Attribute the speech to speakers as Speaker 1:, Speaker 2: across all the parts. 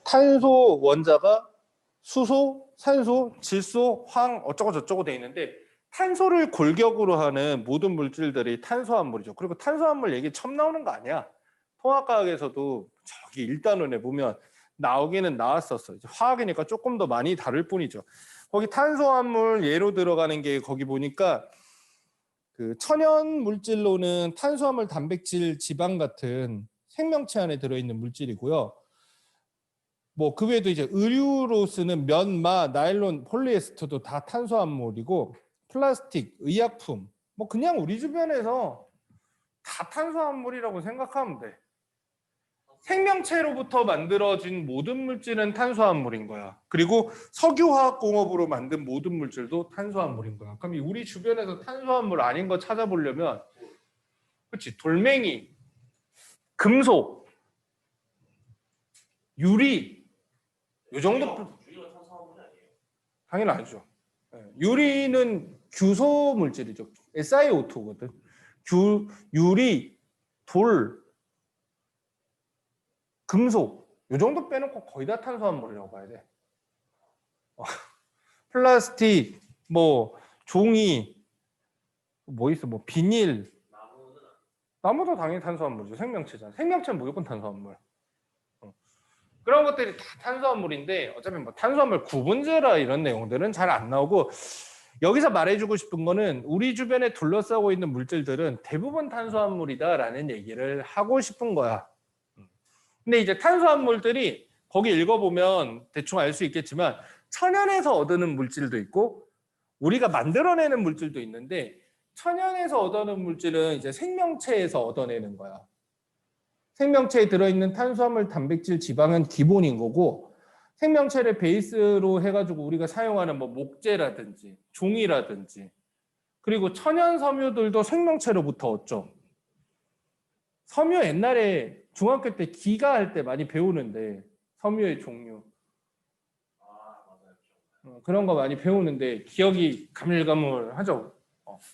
Speaker 1: 탄소 원자가 수소, 산소, 질소, 황 어쩌고 저쩌고 돼 있는데 탄소를 골격으로 하는 모든 물질들이 탄소화합물이죠. 그리고 탄소화합물 얘기 처음 나오는 거 아니야. 통합과학에서도 저기 1단원에 보면 나오기는 나왔었어. 이제 화학이니까 조금 더 많이 다를 뿐이죠. 거기 탄소화합물 예로 들어가는 게 거기 보니까 그 천연 물질로는 탄수화물, 단백질, 지방 같은 생명체 안에 들어있는 물질이고요. 뭐 그 외에도 이제 의류로 쓰는 면, 마, 나일론, 폴리에스터도 다 탄수화물이고 플라스틱, 의약품 뭐 그냥 우리 주변에서 다 탄수화물이라고 생각하면 돼. 생명체로부터 만들어진 모든 물질은 탄수화물인 거야. 그리고 석유화학공업으로 만든 모든 물질도 탄수화물인 거야. 그럼 우리 주변에서 탄수화물 아닌 거 찾아보려면 그렇지 돌멩이, 금속, 유리 이 정도
Speaker 2: 유리가 탄수화물이 아니에요.
Speaker 1: 당연히 아니죠. 유리는 규소 물질이죠. SiO2거든. 유리, 돌, 금속 이 정도 빼놓고 거의 다 탄수화물이라고 봐야 돼. 플라스틱, 뭐 종이, 뭐 있어, 뭐 비닐, 나무도 당연히 탄수화물이죠. 생명체잖아. 생명체는 무조건 탄수화물. 그런 것들이 다 탄수화물인데 어차피 뭐 탄수화물 구분제라 이런 내용들은 잘 안 나오고 여기서 말해주고 싶은 거는 우리 주변에 둘러싸고 있는 물질들은 대부분 탄수화물이다라는 얘기를 하고 싶은 거야. 근데 이제 탄수화물들이 거기 읽어보면 대충 알 수 있겠지만 천연에서 얻는 물질도 있고 우리가 만들어내는 물질도 있는데 천연에서 얻어내는 물질은 이제 생명체에서 얻어내는 거야. 생명체에 들어있는 탄수화물, 단백질, 지방은 기본인 거고 생명체를 베이스로 해가지고 우리가 사용하는 뭐 목재라든지 종이라든지 그리고 천연 섬유들도 생명체로부터 얻죠. 섬유 옛날에 중학교 때 기가 할 때 많이 배우는데 섬유의 종류 그런 거 많이 배우는데 기억이 가물가물하죠.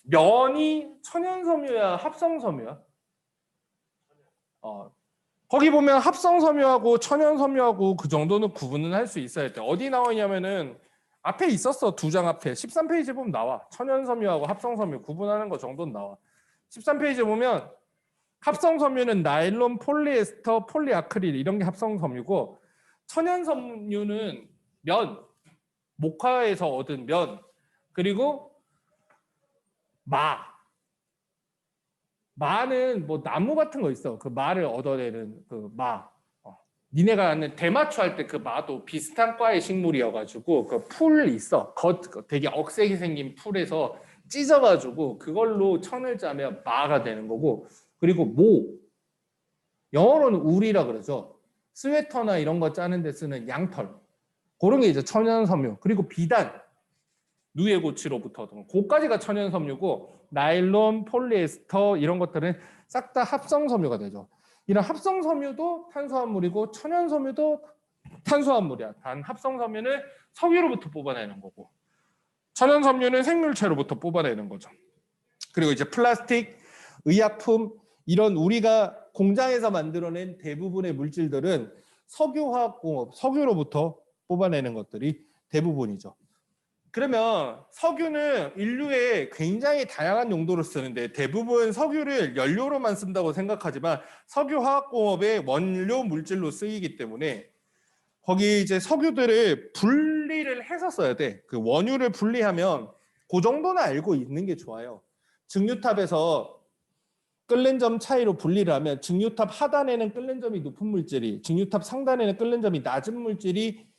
Speaker 1: 면이 천연 섬유야 합성 섬유야? 거기 보면 합성 섬유하고 천연 섬유하고 그 정도는 구분은 할 수 있어야 돼. 어디 나오냐면은 앞에 있었어. 2장 앞에 13페이지 보면 나와. 천연 섬유하고 합성 섬유 구분하는 거 정도는 나와. 13페이지 보면 합성 섬유는 나일론, 폴리에스터, 폴리아크릴 이런 게 합성 섬유고 천연 섬유는 면, 목화에서 얻은 면 그리고 마는 뭐 나무 같은 거 있어. 그 마를 얻어내는 그 마. 니네가 아는 대마초 할 때 그 마도 비슷한 과의 식물이어가지고 그 풀 있어. 되게 억세게 생긴 풀에서 찢어가지고 그걸로 천을 짜면 마가 되는 거고 그리고 영어로는 울이라 그러죠. 스웨터나 이런 거 짜는 데 쓰는 양털. 그런 게 이제 천연 섬유. 그리고 비단. 누에 고치로부터 얻은 그까지가 천연 섬유고 나일론, 폴리에스터 이런 것들은 싹 다 합성 섬유가 되죠. 이런 합성 섬유도 탄수화물이고 천연 섬유도 탄수화물이야. 단 합성 섬유는 석유로부터 뽑아내는 거고 천연 섬유는 생물체로부터 뽑아내는 거죠. 그리고 이제 플라스틱, 의약품 이런 우리가 공장에서 만들어낸 대부분의 물질들은 석유화학공업, 석유로부터 뽑아내는 것들이 대부분이죠. 그러면 석유는 인류에 굉장히 다양한 용도로 쓰는데 대부분 석유를 연료로만 쓴다고 생각하지만 석유화학공업의 원료 물질로 쓰이기 때문에 거기 이제 석유들을 분리를 해서 써야 돼. 그 원유를 분리하면 그 정도는 알고 있는 게 좋아요. 증류탑에서 끓는 점 차이로 분리를 하면 증류탑 하단에는 끓는 점이 높은 물질이 증류탑 상단에는 끓는 점이 낮은 물질이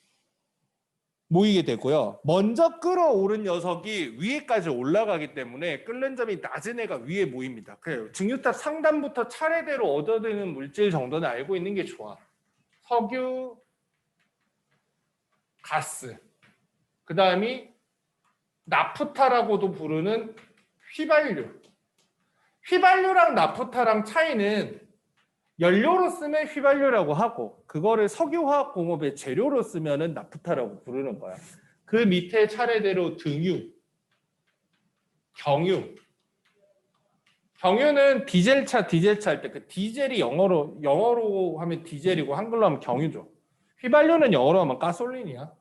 Speaker 1: 모이게 되고요. 먼저 끓어오른 녀석이 위에까지 올라가기 때문에 끓는 점이 낮은 애가 위에 모입니다. 그래요. 증류탑 상단부터 차례대로 얻어내는 물질 정도는 알고 있는 게 좋아. 석유, 가스, 그 다음이 나프타라고도 부르는 휘발유. 휘발유랑 나프타랑 차이는 연료로 쓰면 휘발유라고 하고 그거를 석유화학공업의 재료로 쓰면은 나프타라고 부르는 거야. 그 밑에 차례대로 등유, 경유는 디젤차 할 때 그 디젤이 영어로 하면 디젤이고 한글로 하면 경유죠. 휘발유는 영어로 하면 가솔린이야.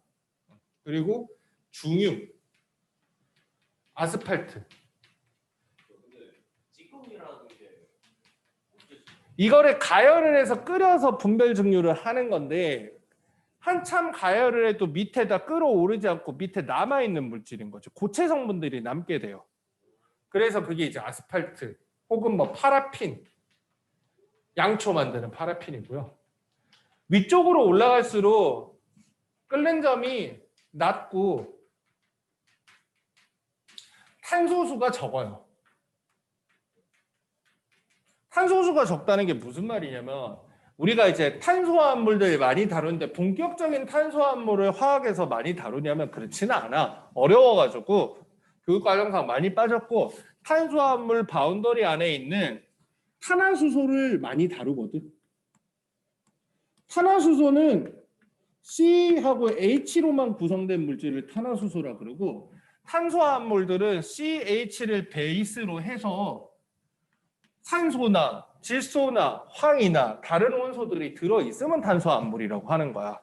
Speaker 1: 그리고 중유, 아스팔트. 이거를 가열을 해서 끓여서 분별 증류를 하는 건데 한참 가열을 해도 밑에다 끓어오르지 않고 밑에 남아있는 물질인 거죠. 고체 성분들이 남게 돼요. 그래서 그게 이제 아스팔트 혹은 뭐 파라핀, 양초 만드는 파라핀이고요. 위쪽으로 올라갈수록 끓는 점이 낮고 탄소수가 적어요. 탄소수가 적다는 게 무슨 말이냐면 우리가 이제 탄소화합물들 많이 다루는데 본격적인 탄소화합물을 화학에서 많이 다루냐면 그렇지는 않아. 어려워가지고 교육과정상 많이 빠졌고 탄소화합물 바운더리 안에 있는 탄화수소를 많이 다루거든. 탄화수소는 C하고 H로만 구성된 물질을 탄화수소라 그러고 탄소화합물들은 CH를 베이스로 해서 산소나 질소나 황이나 다른 원소들이 들어있으면 탄소화합물이라고 하는 거야.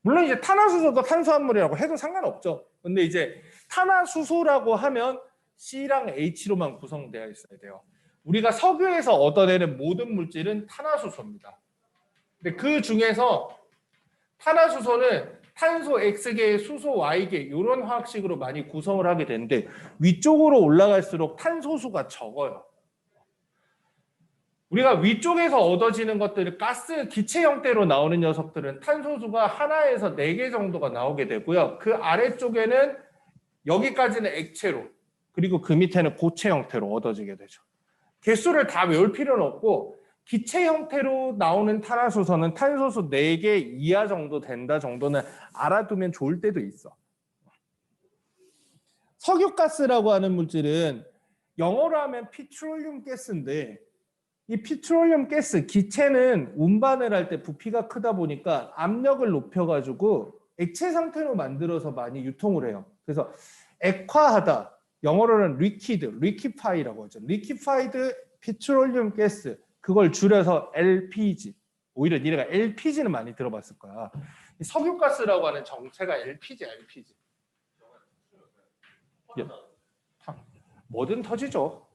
Speaker 1: 물론 이제 탄화수소도 탄소화합물이라고 해도 상관없죠. 근데 이제 탄화수소라고 하면 C랑 H로만 구성되어 있어야 돼요. 우리가 석유에서 얻어내는 모든 물질은 탄화수소입니다. 근데 그 중에서 탄화수소는 탄소 X계, 수소 Y계 이런 화학식으로 많이 구성을 하게 되는데 위쪽으로 올라갈수록 탄소수가 적어요. 우리가 위쪽에서 얻어지는 것들을 가스, 기체 형태로 나오는 녀석들은 탄소수가 하나에서 4개 정도가 나오게 되고요. 그 아래쪽에는 여기까지는 액체로 그리고 그 밑에는 고체 형태로 얻어지게 되죠. 개수를 다 외울 필요는 없고 기체 형태로 나오는 탄화수소는 탄소수 4개 이하 정도 된다 정도는 알아두면 좋을 때도 있어. 석유가스라고 하는 물질은 영어로 하면 피트롤륨 가스인데 이 피트롤륨 가스 기체는 운반을 할 때 부피가 크다 보니까 압력을 높여가지고 액체 상태로 만들어서 많이 유통을 해요. 그래서 액화하다, 영어로는 리퀴파이라고 하죠. 리퀴파이드 피트롤륨 가스, 그걸 줄여서 LPG. 오히려 니네가 LPG는 많이 들어봤을 거야. 석유가스라고 하는 정체가 LPG. 뭐든 터지죠.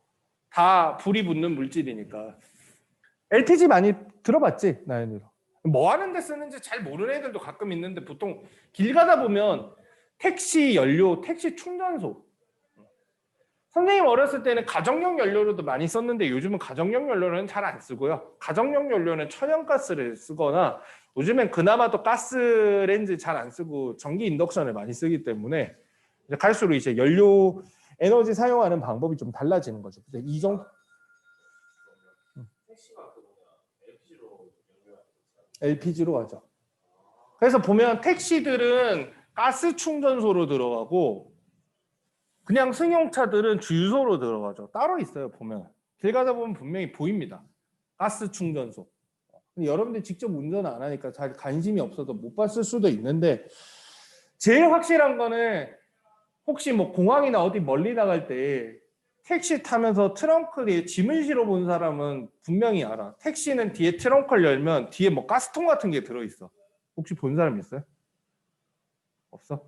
Speaker 1: 다 불이 붙는 물질이니까. LPG 많이 들어봤지? 나연이로. 뭐 하는데 쓰는지 잘 모르는 애들도 가끔 있는데 보통 길 가다 보면 택시 연료, 택시 충전소. 선생님 어렸을 때는 가정용 연료로도 많이 썼는데 요즘은 가정용 연료는 잘 안 쓰고요. 가정용 연료는 천연가스를 쓰거나 요즘엔 그나마도 가스렌지 잘 안 쓰고 전기 인덕션을 많이 쓰기 때문에 이제 갈수록 이제 연료 에너지 사용하는 방법이 좀 달라지는 거죠. 근데 이 정도 LPG로 하죠. 그래서 보면 택시들은 가스 충전소로 들어가고 그냥 승용차들은 주유소로 들어가죠. 따로 있어요. 보면 길 가다 보면 분명히 보입니다. 가스 충전소. 근데 여러분들 직접 운전 안 하니까 잘 관심이 없어서 못 봤을 수도 있는데 제일 확실한 거는 혹시 뭐 공항이나 어디 멀리 나갈 때 택시 타면서 트렁크에 짐을 실어 본 사람은 분명히 알아. 택시는 뒤에 트렁크를 열면 뒤에 뭐 가스통 같은 게 들어있어. 혹시 본 사람 있어요? 없어?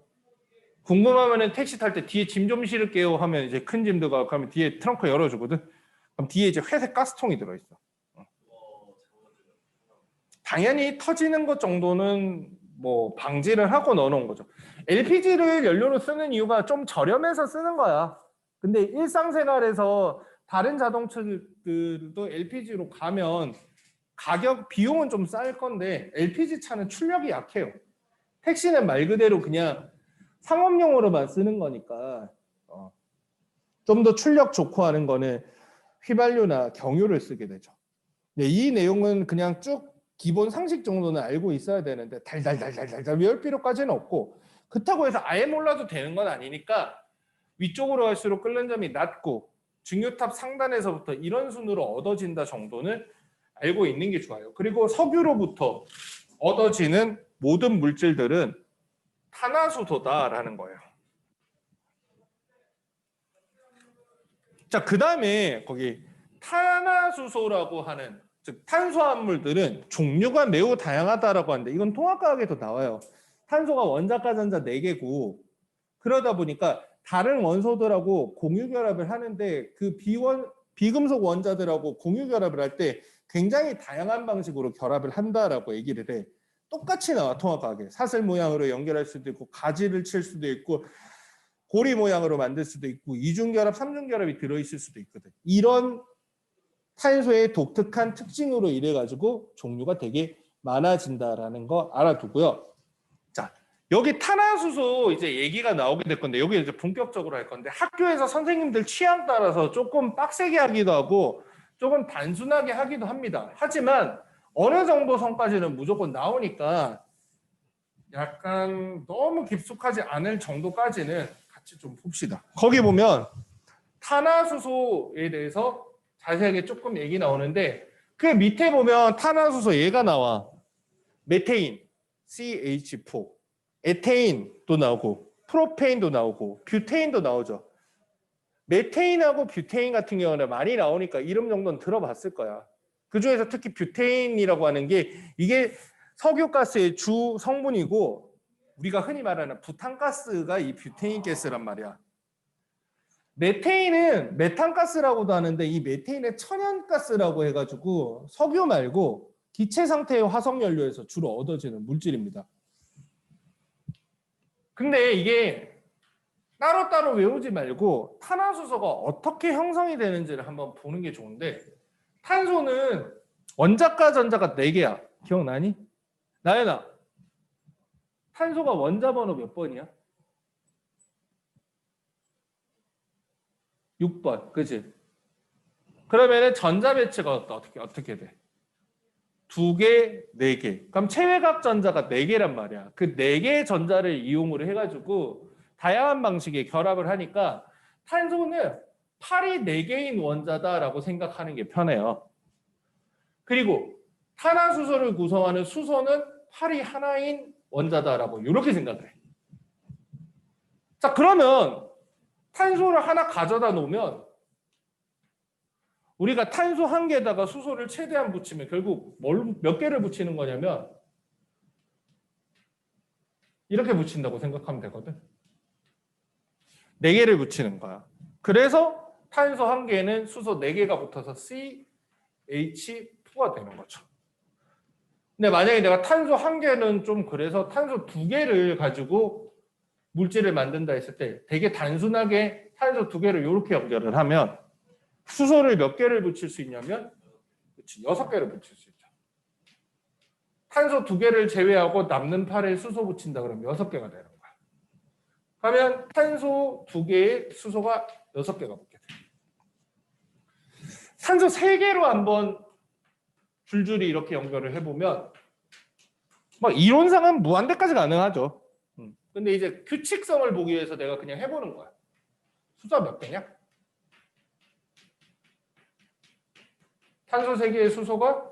Speaker 1: 궁금하면은 택시 탈 때 뒤에 짐 좀 실을게요 하면 이제 큰 짐 들어가 그러면 뒤에 트렁크 열어주거든. 그럼 뒤에 이제 회색 가스통이 들어있어. 당연히 터지는 것 정도는 뭐 방지를 하고 넣어놓은 거죠. LPG를 연료로 쓰는 이유가 좀 저렴해서 쓰는 거야. 근데 일상생활에서 다른 자동차들도 LPG로 가면 가격, 비용은 좀 쌀 건데 LPG 차는 출력이 약해요. 택시는 말 그대로 그냥 상업용으로만 쓰는 거니까 좀 더 출력 좋고 하는 거는 휘발유나 경유를 쓰게 되죠. 네, 이 내용은 그냥 쭉 기본 상식 정도는 알고 있어야 되는데 달달달달달 외울 필요까지는 없고 그렇다고 해서 아예 몰라도 되는 건 아니니까 위쪽으로 갈수록 끓는 점이 낮고 증유탑 상단에서부터 이런 순으로 얻어진다 정도는 알고 있는 게 좋아요. 그리고 석유로부터 얻어지는 모든 물질들은 탄화수소다라는 거예요. 자, 그 다음에 거기 탄화수소라고 하는 즉 탄수화물들은 종류가 매우 다양하다라고 하는데 이건 통합과학에도 나와요. 탄소가 원자과 전자 4개고 그러다 보니까 다른 원소들하고 공유 결합을 하는데 그 비금속 원자들하고 공유 결합을 할 때 굉장히 다양한 방식으로 결합을 한다라고 얘기를 해. 똑같이 나와 통합과학에. 사슬 모양으로 연결할 수도 있고 가지를 칠 수도 있고 고리 모양으로 만들 수도 있고 이중결합, 삼중결합이 들어있을 수도 있거든. 이런 탄소의 독특한 특징으로 인해 가지고 종류가 되게 많아진다라는 거 알아두고요. 자, 여기 탄화수소 이제 얘기가 나오게 될 건데 여기 이제 본격적으로 할 건데 학교에서 선생님들 취향 따라서 조금 빡세게 하기도 하고 조금 단순하게 하기도 합니다. 하지만 어느 정도 선까지는 무조건 나오니까 약간 너무 깊숙하지 않을 정도까지는 같이 좀 봅시다. 거기 보면 탄화수소에 대해서 자세하게 조금 얘기 나오는데 그 밑에 보면 탄화수소 얘가 나와. 메테인, CH4, 에테인도 나오고 프로페인도 나오고 뷰테인도 나오죠. 메테인하고 뷰테인 같은 경우는 많이 나오니까 이름 정도는 들어봤을 거야. 그중에서 특히 뷰테인이라고 하는 게 이게 석유가스의 주 성분이고 우리가 흔히 말하는 부탄가스가 이 뷰테인 가스란 말이야. 메테인은 메탄가스라고도 하는데 이 메테인은 천연가스라고 해가지고 석유 말고 기체 상태의 화석연료에서 주로 얻어지는 물질입니다. 근데 이게 따로따로 외우지 말고 탄화수소가 어떻게 형성이 되는지를 한번 보는 게 좋은데 탄소는 원자과 전자가 4개야. 기억나니? 나연아, 탄소가 원자 번호 몇 번이야? 6번, 그치? 그러면은 전자 배치가 어떻게 돼? 2개, 4개. 그럼 체외각 전자가 4개란 말이야. 그 4개의 전자를 이용을 해가지고 다양한 방식의 결합을 하니까 탄소는 팔이 4개인 원자다라고 생각하는 게 편해요. 그리고 탄화수소를 구성하는 수소는 팔이 하나인 원자다라고 이렇게 생각을 해. 자, 그러면 탄소를 하나 가져다 놓으면 우리가 탄소 한 개에다가 수소를 최대한 붙이면 결국 몇 개를 붙이는 거냐면 이렇게 붙인다고 생각하면 되거든. 4개를 붙이는 그래서 탄소 한 개는 수소 4개가 붙어서 CH4가 되는 거죠. 근데 만약에 내가 탄소 한 개는 좀 그래서 탄소 2개를 가지고 물질을 만든다 했을 때 되게 단순하게 탄소 2개를 이렇게 연결을 하면 수소를 몇 개를 붙일 수 있냐면 6개를 붙일 수 있죠. 탄소 2개를 제외하고 남는 팔에 수소 붙인다 그러면 6개가 되는 거야. 그러면 탄소 2개에 수소가 6개가 붙게 돼. 탄소 3개로 한번 줄줄이 이렇게 연결을 해보면 막 이론상은 무한대까지 가능하죠. 근데 이제 규칙성을 보기 위해서 내가 그냥 해보는 거야. 수소가 몇 개냐? 탄소 3개의 수소가?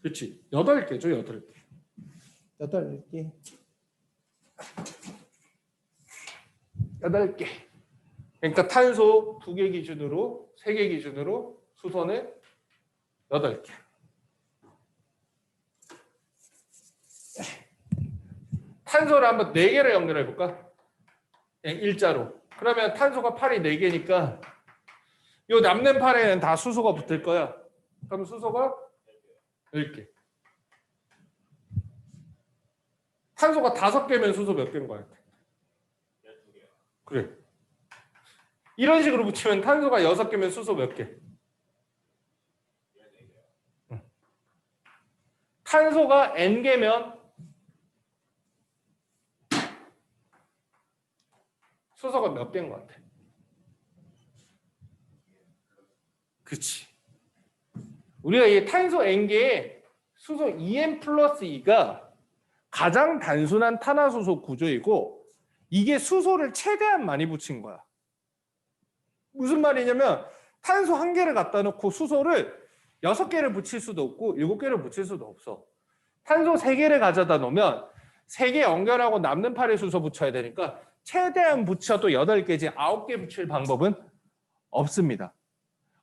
Speaker 1: 그렇지. 8개죠, 8개. 8개. 8개. 그러니까 탄소 2개 기준으로, 3개 기준으로 수소는 8개. 탄소를 한번 4개를 연결해 볼까? 일자로. 그러면 탄소가 팔이 4개니까 요 남는 팔에는 다 수소가 붙을 거야. 그럼 수소가 10개. 탄소가 5개면 수소 몇 개인 거야? 12개. 그래. 이런 식으로 붙이면 탄소가 6개면 수소 몇 개? 14개. 탄소가 N개면 수소가 몇 개인 것 같아? 그치. 우리가 이 탄소 N개에 수소 2N 플러스 2가 가장 단순한 탄화수소 구조이고 이게 수소를 최대한 많이 붙인 거야. 무슨 말이냐면 탄소 1개를 갖다 놓고 수소를 6개를 붙일 수도 없고 7개를 붙일 수도 없어. 탄소 3개를 가져다 놓으면 3개 연결하고 남는 팔에 수소 붙여야 되니까 최대한 붙여도 8개지 9개 붙일 방법은 없습니다.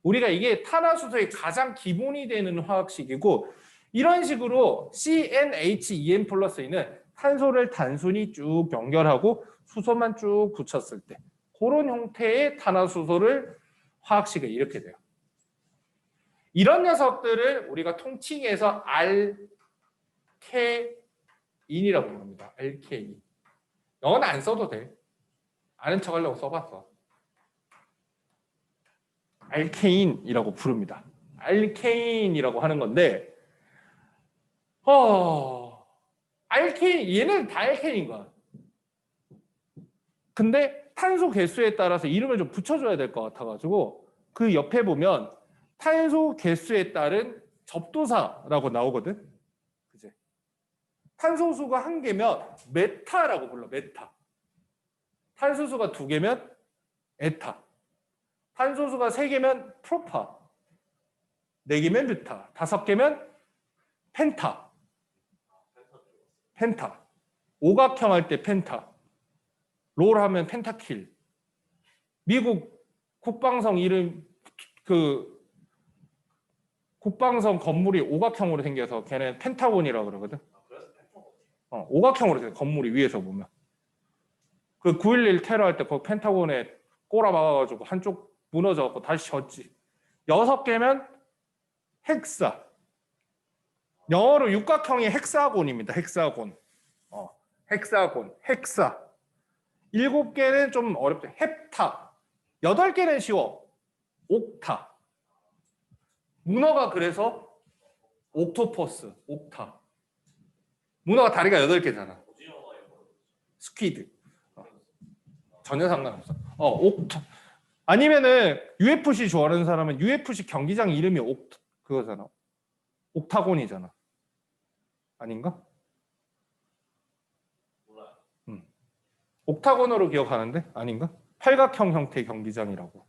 Speaker 1: 우리가 이게 탄화수소의 가장 기본이 되는 화학식이고 이런 식으로 CnHen 플러스는 탄소를 단순히 쭉 연결하고 수소만 쭉 붙였을 때 그런 형태의 탄화수소를 화학식을 이렇게 돼요. 이런 녀석들을 우리가 통칭해서 알케인이라고 부릅니다. 알케인. 영어는 안 써도 돼. 아는 척 하려고 써봤어. 알케인이라고 부릅니다. 알케인이라고 하는 건데 알케인, 얘는 다 알케인인 거야. 근데 탄소 개수에 따라서 이름을 좀 붙여줘야 될 것 같아가지고 그 옆에 보면 탄소 개수에 따른 접도사라고 나오거든. 그치? 탄소수가 1개면 메타라고 불러. 메타. 탄소수가 2개면 에타. 탄소수가 3개면 프로파. 4개면 뷰타. 5개면 펜타. 펜타. 오각형 할 때 펜타. 롤 하면 펜타킬. 미국 국방성 이름 국방성 건물이 오각형으로 생겨서 걔는 펜타곤이라고 그러거든. 오각형으로 생겨 건물이 위에서 보면. 그 9.11 테러 할 때 그 펜타곤에 꼬라 박아가지고 한쪽 무너져갖고 다시 졌지. 6개면 헥사. 영어로 육각형이 헥사곤입니다. 헥사곤. 헥사곤. 헥사. 7개는 좀 어렵죠. 헵타. 8개는 쉬워. 옥타. 문어가 그래서 옥토퍼스. 옥타. 문어가 다리가 8개잖아. 스퀴드. 전혀 상관없어. 옥타. 아니면은 UFC 좋아하는 사람은 UFC 경기장 이름이 그거잖아. 옥타곤이잖아. 아닌가? 몰라요. 옥타곤으로 기억하는데 아닌가? 팔각형 형태의 경기장이라고.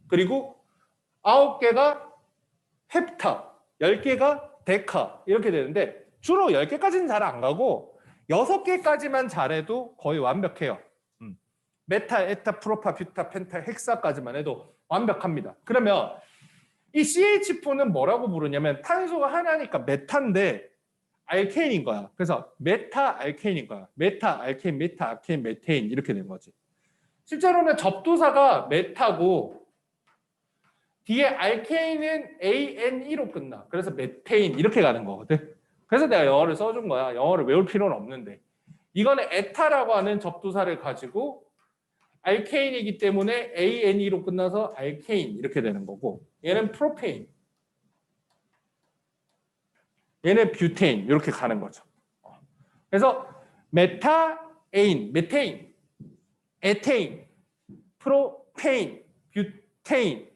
Speaker 1: 그리고 9개가 헵타, 10개가 데카 이렇게 되는데 주로 10개까지는 잘 안 가고 6개까지만 잘해도 거의 완벽해요. 메타, 에타, 프로파, 뷰타, 펜타, 헥사까지만 해도 완벽합니다. 그러면 이 CH4는 뭐라고 부르냐면 탄소가 하나니까 메타인데 알케인인 거야. 그래서 메타 알케인인 거야. 메타 알케인, 메타 알케인, 메테인 이렇게 된 거지. 실제로는 접두사가 메타고 뒤에 알케인은 ANE로 끝나. 그래서 메테인 이렇게 가는 거거든. 그래서 내가 영어를 써준 거야. 영어를 외울 필요는 없는데. 이거는 에타라고 하는 접두사를 가지고 알케인이기 때문에 ANE로 끝나서 알케인 이렇게 되는 거고 얘는 프로페인, 얘는 뷰테인 이렇게 가는 거죠. 그래서 메타에인, 메테인, 에테인, 프로페인, 뷰테인,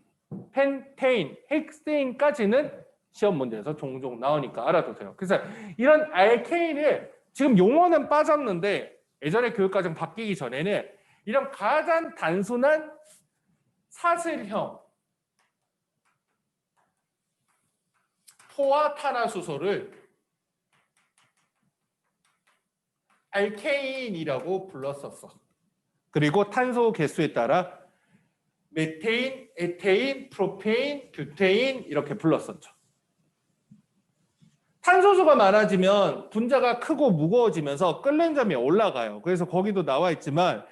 Speaker 1: 펜테인, 헥세인까지는 시험 문제에서 종종 나오니까 알아두세요. 그래서 이런 알케인을 지금 용어는 빠졌는데 예전에 교육과정 바뀌기 전에는 이런 가장 단순한 사슬형 포화탄화수소를 알케인이라고 불렀었어. 그리고 탄소 개수에 따라 메테인, 에테인, 프로페인, 뷰테인 이렇게 불렀었죠. 탄소수가 많아지면 분자가 크고 무거워지면서 끓는 점이 올라가요. 그래서 거기도 나와 있지만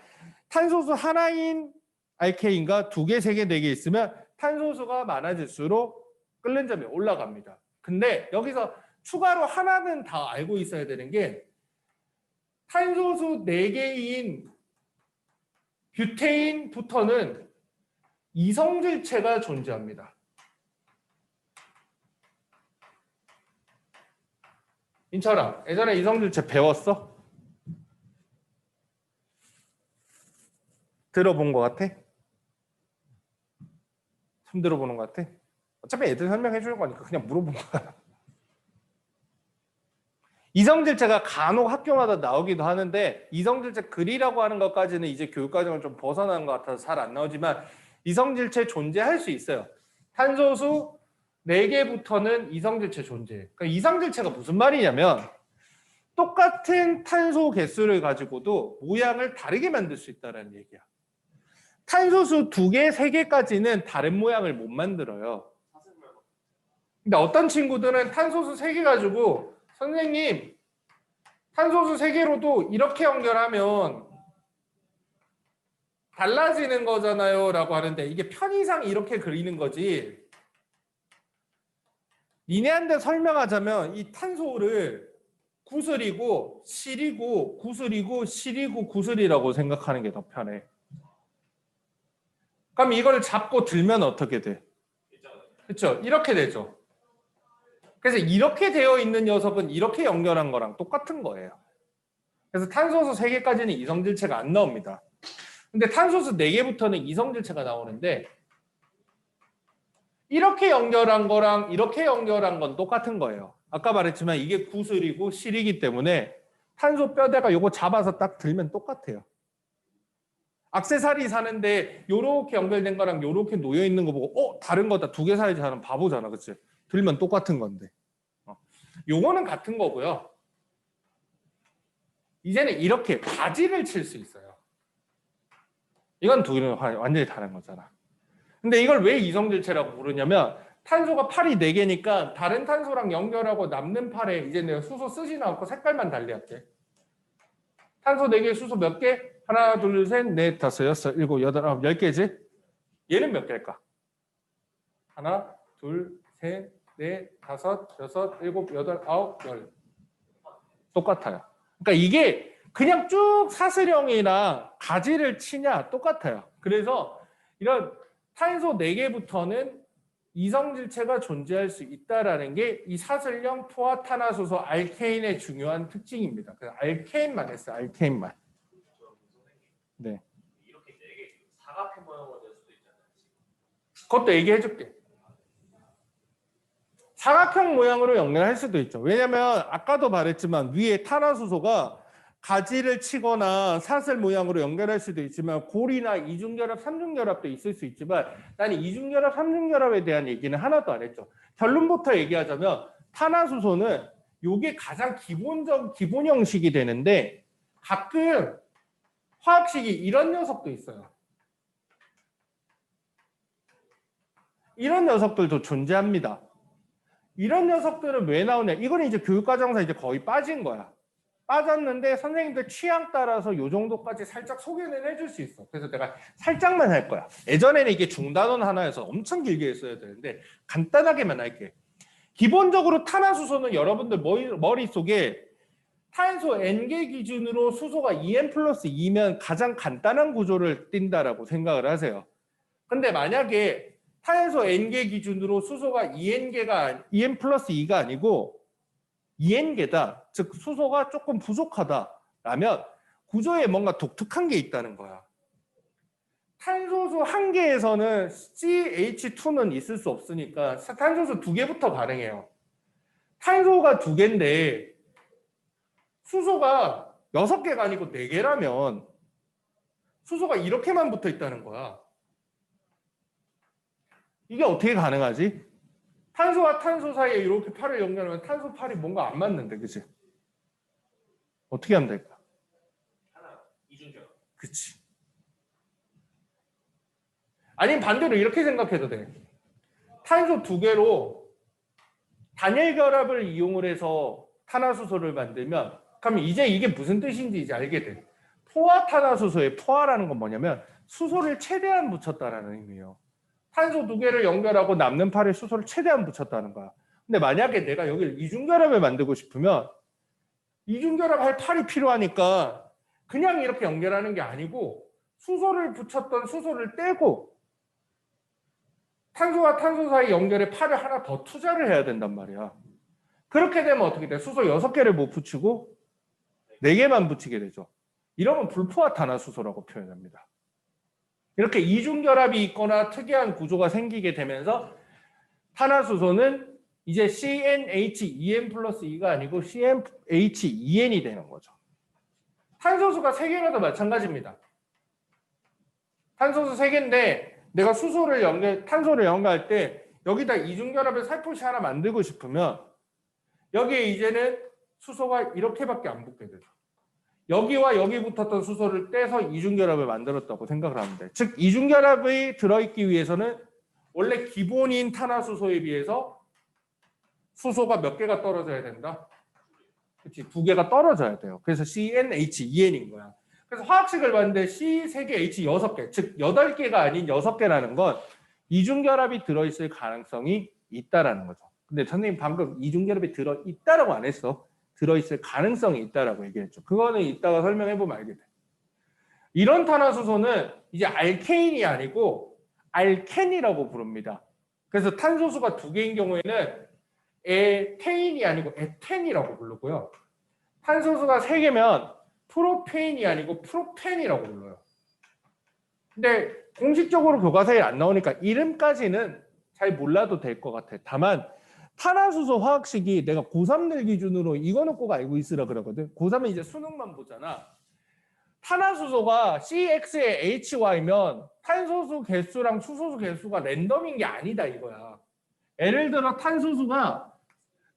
Speaker 1: 탄소수 하나인 알케인과 2개, 3개, 4개 있으면 탄소수가 많아질수록 끓는 점이 올라갑니다. 근데 여기서 추가로 하나는 다 알고 있어야 되는 게 탄소수 4개인 뷰테인부터는 이성질체가 존재합니다. 인철아, 예전에 이성질체 배웠어? 들어본 것 같아? 처음 들어보는 것 같아? 어차피 애들 설명해 주는 거니까 그냥 물어본 거야. 이성질체가 간혹 학교마다 나오기도 하는데 이성질체 글이라고 하는 것까지는 이제 교육과정을 좀 벗어나는 것 같아서 잘 안 나오지만 이성질체 존재할 수 있어요. 탄소수 4개부터는 이성질체 존재해. 그러니까 이성질체가 무슨 말이냐면 똑같은 탄소 개수를 가지고도 모양을 다르게 만들 수 있다는 얘기야. 탄소수 2개, 3개까지는 다른 모양을 못 만들어요. 근데 어떤 친구들은 탄소수 3개 가지고 선생님 탄소수 3개로도 이렇게 연결하면 달라지는 거잖아요 라고 하는데 이게 편의상 이렇게 그리는 거지. 니네한테 설명하자면 이 탄소를 구슬이고 실이고 구슬이고 실이고 구슬이라고 생각하는 게 더 편해. 그럼 이걸 잡고 들면 어떻게 돼? 그렇죠? 이렇게 되죠. 그래서 이렇게 되어 있는 녀석은 이렇게 연결한 거랑 똑같은 거예요. 그래서 탄소수 3개까지는 이성질체가 안 나옵니다. 근데 탄소수 4개부터는 이성질체가 나오는데 이렇게 연결한 거랑 이렇게 연결한 건 똑같은 거예요. 아까 말했지만 이게 구슬이고 실이기 때문에 탄소 뼈대가 요거 잡아서 딱 들면 똑같아요. 액세서리 사는데 요렇게 연결된 거랑 요렇게 놓여 있는 거 보고 다른 거다 2개 사이즈 하는 바보잖아. 그치? 들면 똑같은 건데. 요거는 같은 거고요. 이제는 이렇게 바지를 칠 수 있어요. 이건 2개는 완전히 다른 거잖아. 근데 이걸 왜 이성질체라고 부르냐면 탄소가 팔이 4개니까 다른 탄소랑 연결하고 남는 팔에 이제 내가 수소 쓰지는 않고 색깔만 달리할게. 탄소 4개, 수소 몇 개? 하나, 둘, 셋, 넷, 다섯, 여섯, 일곱, 여덟, 아홉, 10개지? 얘는 몇 개일까? 하나, 둘, 셋, 넷, 다섯, 여섯, 일곱, 여덟, 아홉, 열. 똑같아요. 그러니까 이게 그냥 쭉 사슬형이나 가지를 치냐 똑같아요. 그래서 이런 탄소 4개부터는 이성질체가 존재할 수 있다라는 게 이 사슬형 포화탄화수소 알케인의 중요한 특징입니다. 그래서 알케인만 했어요. 알케인만. 네.
Speaker 2: 이렇게 4개 사각형 모양으로 될 수도 있잖아요.
Speaker 1: 그것도 얘기해 줄게. 사각형 모양으로 연결할 수도 있죠. 왜냐면 아까도 말했지만 위에 탄화수소가 가지를 치거나 사슬 모양으로 연결할 수도 있지만 골이나 이중결합, 삼중결합도 있을 수 있지만 나는 이중결합, 삼중결합에 대한 얘기는 하나도 안 했죠. 결론부터 얘기하자면 탄화수소는 이게 가장 기본 형식이 되는데 가끔 화학식이 이런 녀석도 있어요. 이런 녀석들도 존재합니다. 이런 녀석들은 왜 나오냐? 이거는 이제 교육과정에서 이제 거의 빠진 거야. 빠졌는데 선생님들 취향 따라서 요 정도까지 살짝 소개는 해줄 수 있어. 그래서 내가 살짝만 할 거야. 예전에는 이게 중단원 하나여서 엄청 길게 했어야 되는데 간단하게만 할게. 기본적으로 탄화수소는 여러분들 머릿속에 탄소 N개 기준으로 수소가 2N 플러스 2면 가장 간단한 구조를 띈다라고 생각을 하세요. 근데 만약에 탄소 N개 기준으로 수소가 2N 플러스 2가 아니고 2N개다. 즉 수소가 조금 부족하다라면 구조에 뭔가 독특한 게 있다는 거야. 탄소수 1개에서는 CH2는 있을 수 없으니까 탄소수 2개부터 가능해요. 탄소가 2개인데 수소가 6개가 아니고 4개라면 수소가 이렇게만 붙어 있다는 거야. 이게 어떻게 가능하지? 탄소와 탄소 사이에 이렇게 팔을 연결하면 탄소 팔이 뭔가 안 맞는데, 그치? 어떻게 하면 될까?
Speaker 2: 하나, 이중결합.
Speaker 1: 그치. 아니면 반대로 이렇게 생각해도 돼. 탄소 2개로 단일 결합을 이용을 해서 탄화수소를 만들면 그러면 이제 이게 무슨 뜻인지 이제 알게 돼. 포화탄화수소의 포화라는 건 뭐냐면 수소를 최대한 붙였다라는 의미예요. 탄소 2개를 연결하고 남는 팔에 수소를 최대한 붙였다는 거야. 근데 만약에 내가 여기를 이중결합을 만들고 싶으면 이중결합할 팔이 필요하니까 그냥 이렇게 연결하는 게 아니고 수소를 붙였던 수소를 떼고 탄소와 탄소 사이 연결에 팔을 하나 더 투자를 해야 된단 말이야. 그렇게 되면 어떻게 돼? 수소 6개를 못 붙이고 4개만 붙이게 되죠. 이러면 불포화탄화수소라고 표현합니다. 이렇게 이중결합이 있거나 특이한 구조가 생기게 되면서 탄화수소는 이제 CnH2n 플러스 2가 아니고 CnH2n이 되는 거죠. 탄소수가 3개라도 마찬가지입니다. 탄소수 3개인데 내가 탄소를 연결할 때 여기다 이중결합을 살포시 하나 만들고 싶으면 여기에 이제는 수소가 이렇게밖에 안 붙게 되죠. 여기와 여기 붙었던 수소를 떼서 이중결합을 만들었다고 생각을 하면 돼. 즉 이중결합이 들어있기 위해서는 원래 기본인 탄화수소에 비해서 수소가 몇 개가 떨어져야 된다? 그렇지, 두 개가 떨어져야 돼요. 그래서 CnH2n인 거야. 그래서 화학식을 봤는데 C 3개, H 6개, 즉 8개가 아닌 6개라는 건 이중결합이 들어있을 가능성이 있다라는 거죠. 근데 선생님 방금 이중결합이 들어있다라고 안 했어. 들어있을 가능성이 있다라고 얘기했죠. 그거는 이따가 설명해보면 알게 돼. 이런 탄화수소는 이제 알케인이 아니고 알켄이라고 부릅니다. 그래서 탄소수가 2개인 경우에는 에테인이 아니고 에텐이라고 부르고요. 탄소수가 3개면 프로페인이 아니고 프로펜이라고 불러요. 근데 공식적으로 교과서에 안 나오니까 이름까지는 잘 몰라도 될 것 같아. 다만 탄화수소 화학식이 내가 고3들 기준으로 이거는 꼭 알고 있으라 그러거든. 고3은 이제 수능만 보잖아. 탄화수소가 CX에 HY면 탄소수 개수랑 수소수 개수가 랜덤인 게 아니다 이거야. 예를 들어 탄소수가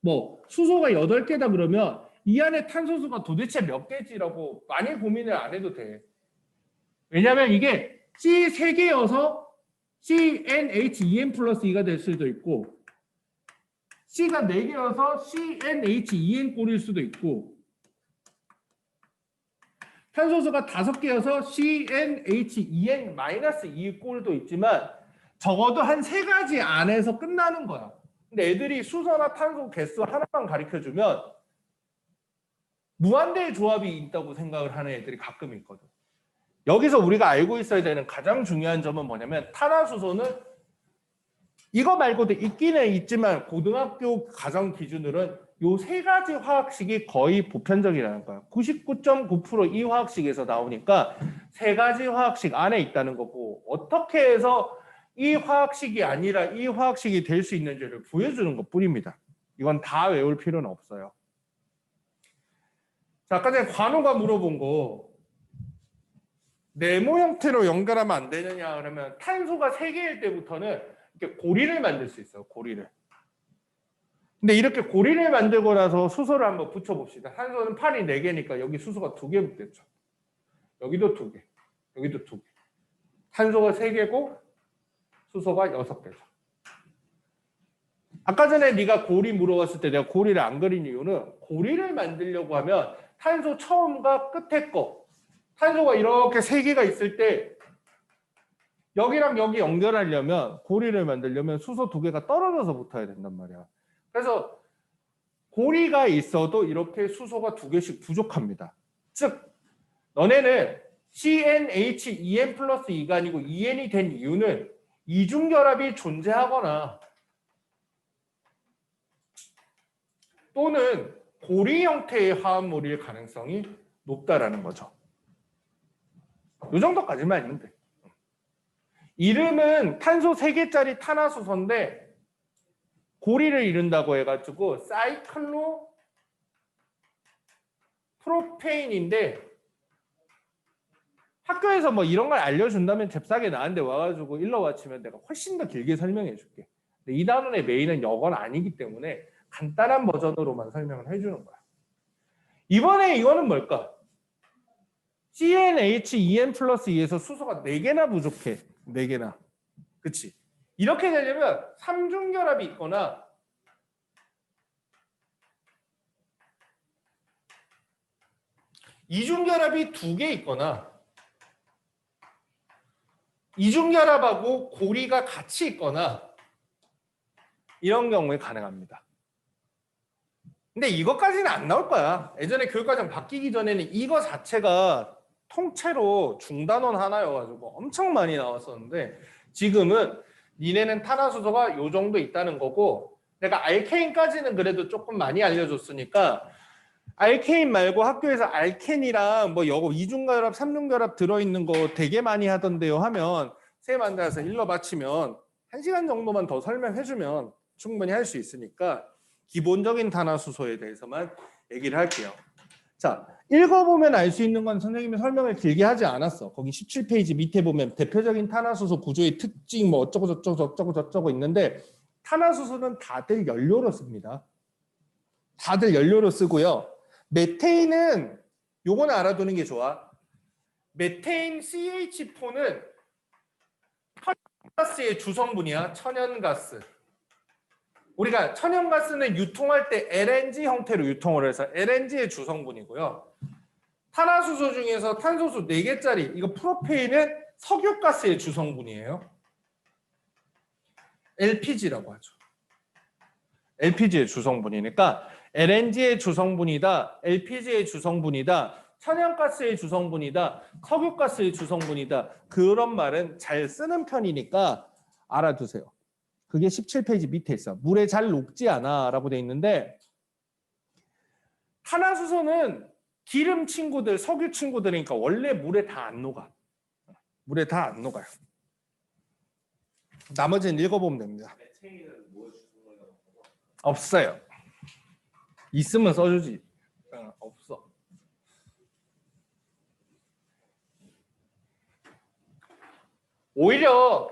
Speaker 1: 뭐 수소가 8개다 그러면 이 안에 탄소수가 도대체 몇 개지라고 많이 고민을 안 해도 돼. 왜냐면 이게 C 3개여서 CnH2n 플러스 2가 될 수도 있고 C가 4개여서 CnH2n 꼴일 수도 있고 탄소수가 5개여서 CnH2n-2 꼴도 있지만 적어도 한 3가지 안에서 끝나는 거야. 근데 애들이 수소나 탄소 개수 하나만 가르쳐주면 무한대의 조합이 있다고 생각을 하는 애들이 가끔 있거든. 여기서 우리가 알고 있어야 되는 가장 중요한 점은 뭐냐면 탄화수소는 이거 말고도 있기는 있지만 고등학교 가정 기준으로는 요 3가지 화학식이 거의 보편적이라는 거야. 99.9% 이 화학식에서 나오니까 3가지 화학식 안에 있다는 거고 어떻게 해서 이 화학식이 아니라 이 화학식이 될 수 있는지를 보여주는 것뿐입니다. 이건 다 외울 필요는 없어요. 자, 아까 전에 관우가 물어본 거 네모 형태로 연결하면 안 되느냐 그러면 탄소가 3개일 때부터는 이렇게 고리를 만들 수 있어요. 고리를. 근데 이렇게 고리를 만들고 나서 수소를 한번 붙여봅시다. 탄소는 판이 4개니까 여기 수소가 2개 붙겠죠. 여기도 2개, 여기도 2개. 탄소가 3개고 수소가 6개죠. 아까 전에 네가 고리 물어봤을 때 내가 고리를 안 그린 이유는 고리를 만들려고 하면 탄소 처음과 끝에 거 탄소가 이렇게 3개가 있을 때 여기랑 여기 연결하려면 고리를 만들려면 수소 2개가 떨어져서 붙어야 된단 말이야. 그래서 고리가 있어도 이렇게 수소가 2개씩 부족합니다. 즉 너네는 CnH2n 플러스 2가 아니고 2n이 된 이유는 이중결합이 존재하거나 또는 고리 형태의 화합물일 가능성이 높다라는 거죠. 이 정도까지만 알면 돼. 이름은 탄소 3개짜리 탄화수소인데 고리를 이룬다고 해가지고 사이클로 프로페인인데 학교에서 뭐 이런 걸 알려준다면 잽싸게 나한테 와가지고 일러와 치면 내가 훨씬 더 길게 설명해 줄게. 근데 이 단원의 메인은 이건 아니기 때문에 간단한 버전으로만 설명을 해주는 거야. 이번에 이거는 뭘까? CnH2n 플러스 2에서 수소가 4개나 부족해. 4개나. 그치? 이렇게 되려면 3중결합이 있거나 이중결합이 2개 있거나 이중결합하고 고리가 같이 있거나 이런 경우에 가능합니다. 근데 이것까지는 안 나올 거야. 예전에 교육과정 바뀌기 전에는 이거 자체가 통째로 중단원 하나여가지고 엄청 많이 나왔었는데 지금은 니네는 탄화수소가 요 정도 있다는 거고 내가 알케인까지는 그래도 조금 많이 알려줬으니까 알케인 말고 학교에서 알켄이랑 뭐 여거 이중결합, 삼중결합 들어있는 거 되게 많이 하던데요 하면 쌤 앉아서 일러 바치면 1시간 정도만 더 설명해주면 충분히 할 수 있으니까 기본적인 탄화수소에 대해서만 얘기를 할게요. 자, 읽어보면 알 수 있는 건 선생님이 설명을 길게 하지 않았어. 거기 17페이지 밑에 보면 대표적인 탄화수소 구조의 특징 뭐 어쩌고 저쩌고 있는데 탄화수소는 다들 연료로 씁니다. 다들 연료로 쓰고요. 메테인은 요거는 알아두는 게 좋아. 메테인 CH4는 천연가스의 주성분이야. 천연가스. 우리가 천연가스는 유통할 때 LNG 형태로 유통을 해서 LNG의 주성분이고요. 탄화수소 중에서 탄소수 4개짜리 이거 프로페인은 석유가스의 주성분이에요. LPG라고 하죠. LPG의 주성분이니까 LNG의 주성분이다, LPG의 주성분이다, 천연가스의 주성분이다, 석유가스의 주성분이다. 그런 말은 잘 쓰는 편이니까 알아두세요. 그게 17페이지 밑에 있어. 물에 잘 녹지 않아 라고 돼 있는데 탄화수소는 기름 친구들, 석유 친구들이니까 원래 물에 다 안 녹아. 물에 다 안 녹아요. 나머지는 읽어보면 됩니다.
Speaker 2: 메테인은 뭐 주는 거예요?
Speaker 1: 없어요. 있으면 써주지. 없어. 오히려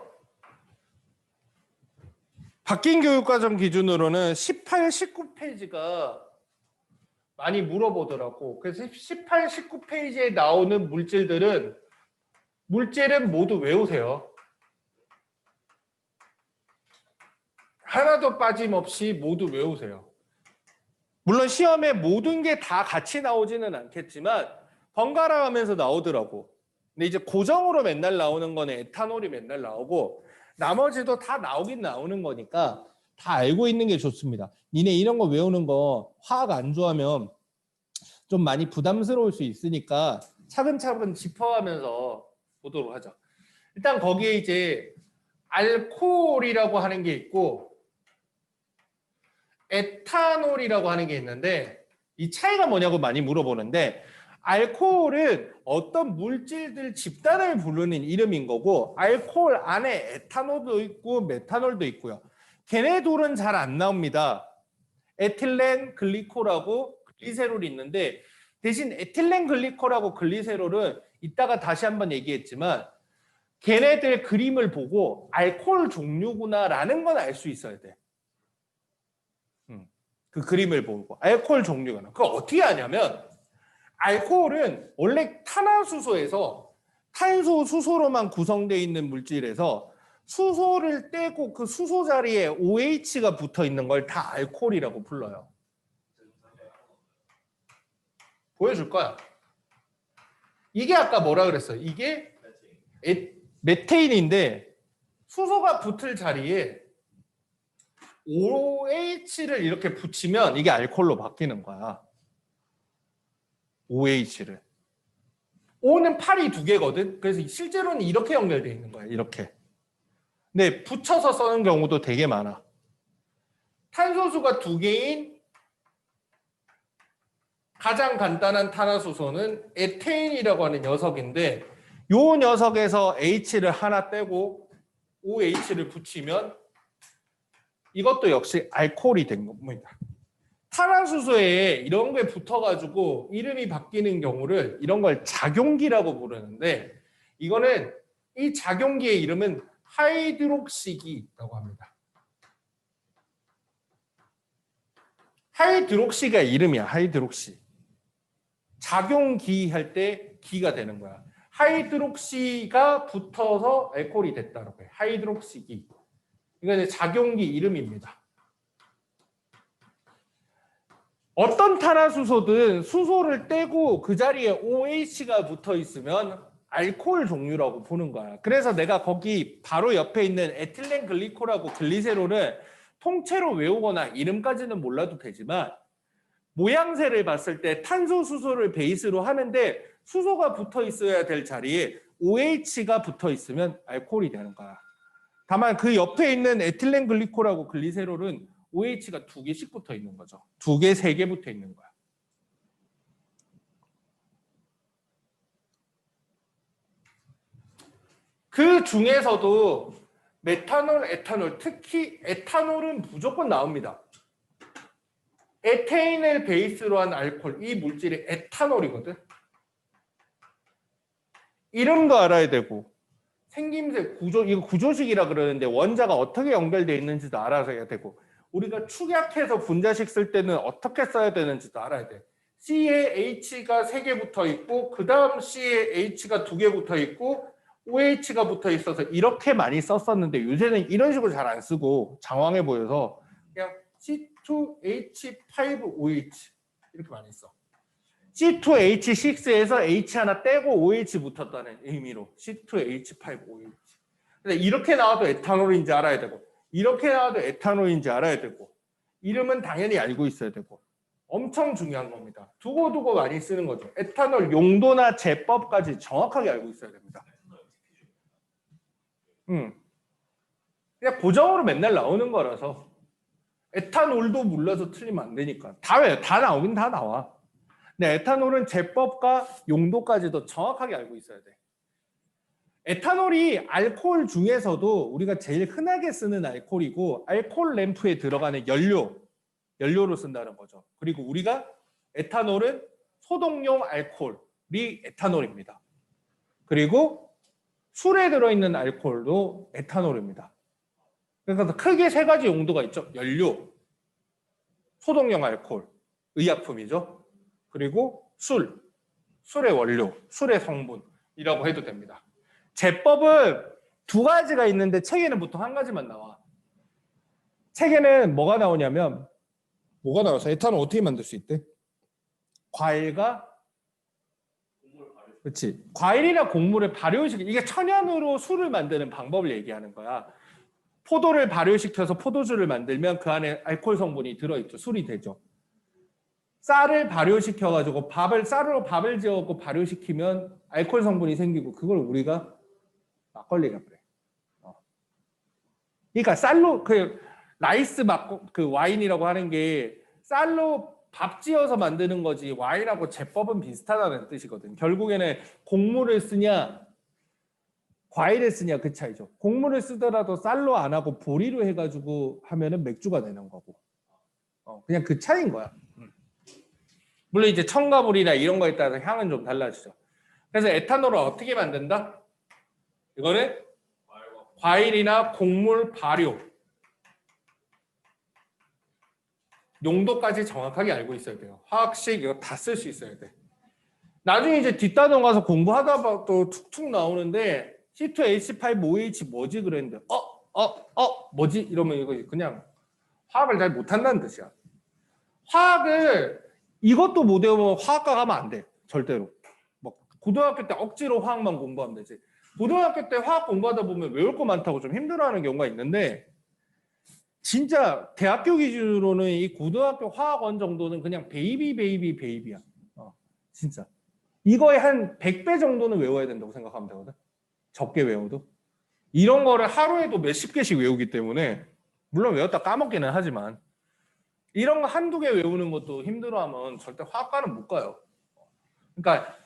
Speaker 1: 바뀐 교육과정 기준으로는 18, 19페이지가 많이 물어보더라고. 그래서 18, 19페이지에 나오는 물질은 모두 외우세요. 하나도 빠짐없이 모두 외우세요. 물론 시험에 모든 게 다 같이 나오지는 않겠지만 번갈아 가면서 나오더라고. 근데 이제 고정으로 맨날 나오는 거는 에탄올이 맨날 나오고 나머지도 다 나오긴 나오는 거니까 다 알고 있는 게 좋습니다. 니네 이런 거 외우는 거 화학 안 좋아하면 좀 많이 부담스러울 수 있으니까 차근차근 짚어가면서 보도록 하죠. 일단 거기에 이제 알코올이라고 하는 게 있고 에탄올이라고 하는 게 있는데 이 차이가 뭐냐고 많이 물어보는데 알코올은 어떤 물질들 집단을 부르는 이름인 거고 알코올 안에 에탄올도 있고 메탄올도 있고요. 걔네 둘은 잘 안 나옵니다. 에틸렌 글리콜하고 글리세롤이 있는데 대신 에틸렌 글리콜하고 글리세롤은 이따가 다시 한번 얘기했지만 걔네들 그림을 보고 알코올 종류구나라는 건 알 수 있어야 돼. 그 그림을 보고 알코올 종류구나. 그걸 어떻게 하냐면 알코올은 원래 탄화수소에서 탄소, 수소로만 구성되어 있는 물질에서 수소를 떼고 그 수소 자리에 OH가 붙어 있는 걸 다 알코올이라고 불러요. 보여줄 거야. 이게 아까 뭐라 그랬어요? 이게 메테인인데 수소가 붙을 자리에 OH를 이렇게 붙이면 이게 알코올로 바뀌는 거야. OH를. O는 팔이 2개거든. 그래서 실제로는 이렇게 연결되어 있는 거야. 이렇게. 근데 붙여서 쓰는 경우도 되게 많아. 탄소수가 2개인 가장 간단한 탄화수소는 에테인이라고 하는 녀석인데 이 녀석에서 H를 하나 떼고 OH를 붙이면 이것도 역시 알코올이 된 겁니다. 탄화수소에 이런 게 붙어가지고 이름이 바뀌는 경우를 이런 걸 작용기라고 부르는데 이거는 이 작용기의 이름은 하이드록시기라고 합니다. 하이드록시가 이름이야. 하이드록시. 작용기 할 때 기가 되는 거야. 하이드록시가 붙어서 알코올이 됐다고 해. 하이드록시기. 이건 작용기 이름입니다. 어떤 탄화수소든 수소를 떼고 그 자리에 OH가 붙어 있으면 알코올 종류라고 보는 거야. 그래서 내가 거기 바로 옆에 있는 에틸렌 글리콜하고 글리세롤을 통째로 외우거나 이름까지는 몰라도 되지만 모양새를 봤을 때 탄소, 수소를 베이스로 하는데 수소가 붙어 있어야 될 자리에 OH가 붙어 있으면 알코올이 되는 거야. 다만 그 옆에 있는 에틸렌 글리콜하고 글리세롤은 OH가 2개씩 붙어 있는 거죠. 2개, 3개 붙어 있는 거야. 그 중에서도 메탄올, 에탄올, 특히 에탄올은 무조건 나옵니다. 에테인을 베이스로 한 알코올, 이 물질이 에탄올이거든. 이름도 알아야 되고 생김새, 구조, 이거 구조식이라 그러는데 원자가 어떻게 연결되어 있는지도 알아야 되고 우리가 축약해서 분자식 쓸 때는 어떻게 써야 되는지도 알아야 돼. C에 H가 3개 붙어 있고 그 다음 C에 H가 2개 붙어 있고 OH가 붙어 있어서 이렇게 많이 썼었는데 요새는 이런 식으로 잘 안 쓰고 장황해 보여서 그냥 C2H5OH 이렇게 많이 써. C2H6에서 H 하나 떼고 OH 붙었다는 의미로 C2H5OH. 근데 이렇게 나와도 에탄올인지 알아야 되고 이렇게 나와도 에탄올인지 알아야 되고 이름은 당연히 알고 있어야 되고 엄청 중요한 겁니다. 두고두고 많이 쓰는 거죠. 에탄올 용도나 제법까지 정확하게 알고 있어야 됩니다. 그냥 고정으로 맨날 나오는 거라서 에탄올도 몰라서 틀리면 안 되니까 다 나오긴 다 나와. 근데 에탄올은 제법과 용도까지도 정확하게 알고 있어야 돼. 에탄올이 알코올 중에서도 우리가 제일 흔하게 쓰는 알코올이고 알코올 램프에 들어가는 연료로 쓴다는 거죠. 그리고 우리가 에탄올은 소독용 알코올이 에탄올입니다. 그리고 술에 들어있는 알코올도 에탄올입니다. 그래서 크게 3가지 용도가 있죠. 연료, 소독용 알코올, 의약품이죠. 그리고 술의 원료, 술의 성분이라고 해도 됩니다. 제법은 2가지가 있는데 책에는 보통 1가지만 나와. 책에는 뭐가 나오냐면 뭐가 나와서 에탄올 어떻게 만들 수 있대? 과일과 그렇지. 과일이나 곡물을 발효시키 이게 천연으로 술을 만드는 방법을 얘기하는 거야. 포도를 발효시켜서 포도주를 만들면 그 안에 알코올 성분이 들어있죠. 술이 되죠. 쌀을 발효시켜가지고 쌀로 밥을 지어갖고 발효시키면 알코올 성분이 생기고 그걸 우리가 막걸리라 그래. 그러니까 쌀로 라이스 그 와인이라고 하는 게 쌀로 밥 지어서 만드는 거지 와인하고 제법은 비슷하다는 뜻이거든. 결국에는 곡물을 쓰냐 과일을 쓰냐 그 차이죠. 곡물을 쓰더라도 쌀로 안 하고 보리로 해가지고 하면은 맥주가 되는 거고. 그냥 그 차이인 거야. 물론 이제 첨가물이나 이런 거에 따라서 향은 좀 달라지죠. 그래서 에탄올을 어떻게 만든다? 이거는 과일이나 곡물 발효 용도까지 정확하게 알고 있어야 돼요. 화학식 이거 다 쓸 수 있어야 돼. 나중에 이제 뒷단원 가서 공부하다 또 툭툭 나오는데 C2H5OH 뭐지 그랬는데 뭐지 이러면 이거 그냥 화학을 잘 못한다는 뜻이야. 화학을 이것도 못 외우면 화학과 가면 안 돼. 절대로. 뭐 고등학교 때 억지로 화학만 공부하면 되지. 고등학교 때 화학 공부하다 보면 외울 거 많다고 좀 힘들어하는 경우가 있는데 진짜 대학교 기준으로는 이 고등학교 화학원 정도는 그냥 베이비야. 진짜. 이거의 한 100배 정도는 외워야 된다고 생각하면 되거든. 적게 외워도. 이런 거를 하루에도 몇십 개씩 외우기 때문에 물론 외웠다 까먹기는 하지만 이런 거 한두 개 외우는 것도 힘들어하면 절대 화학과는 못 가요. 그러니까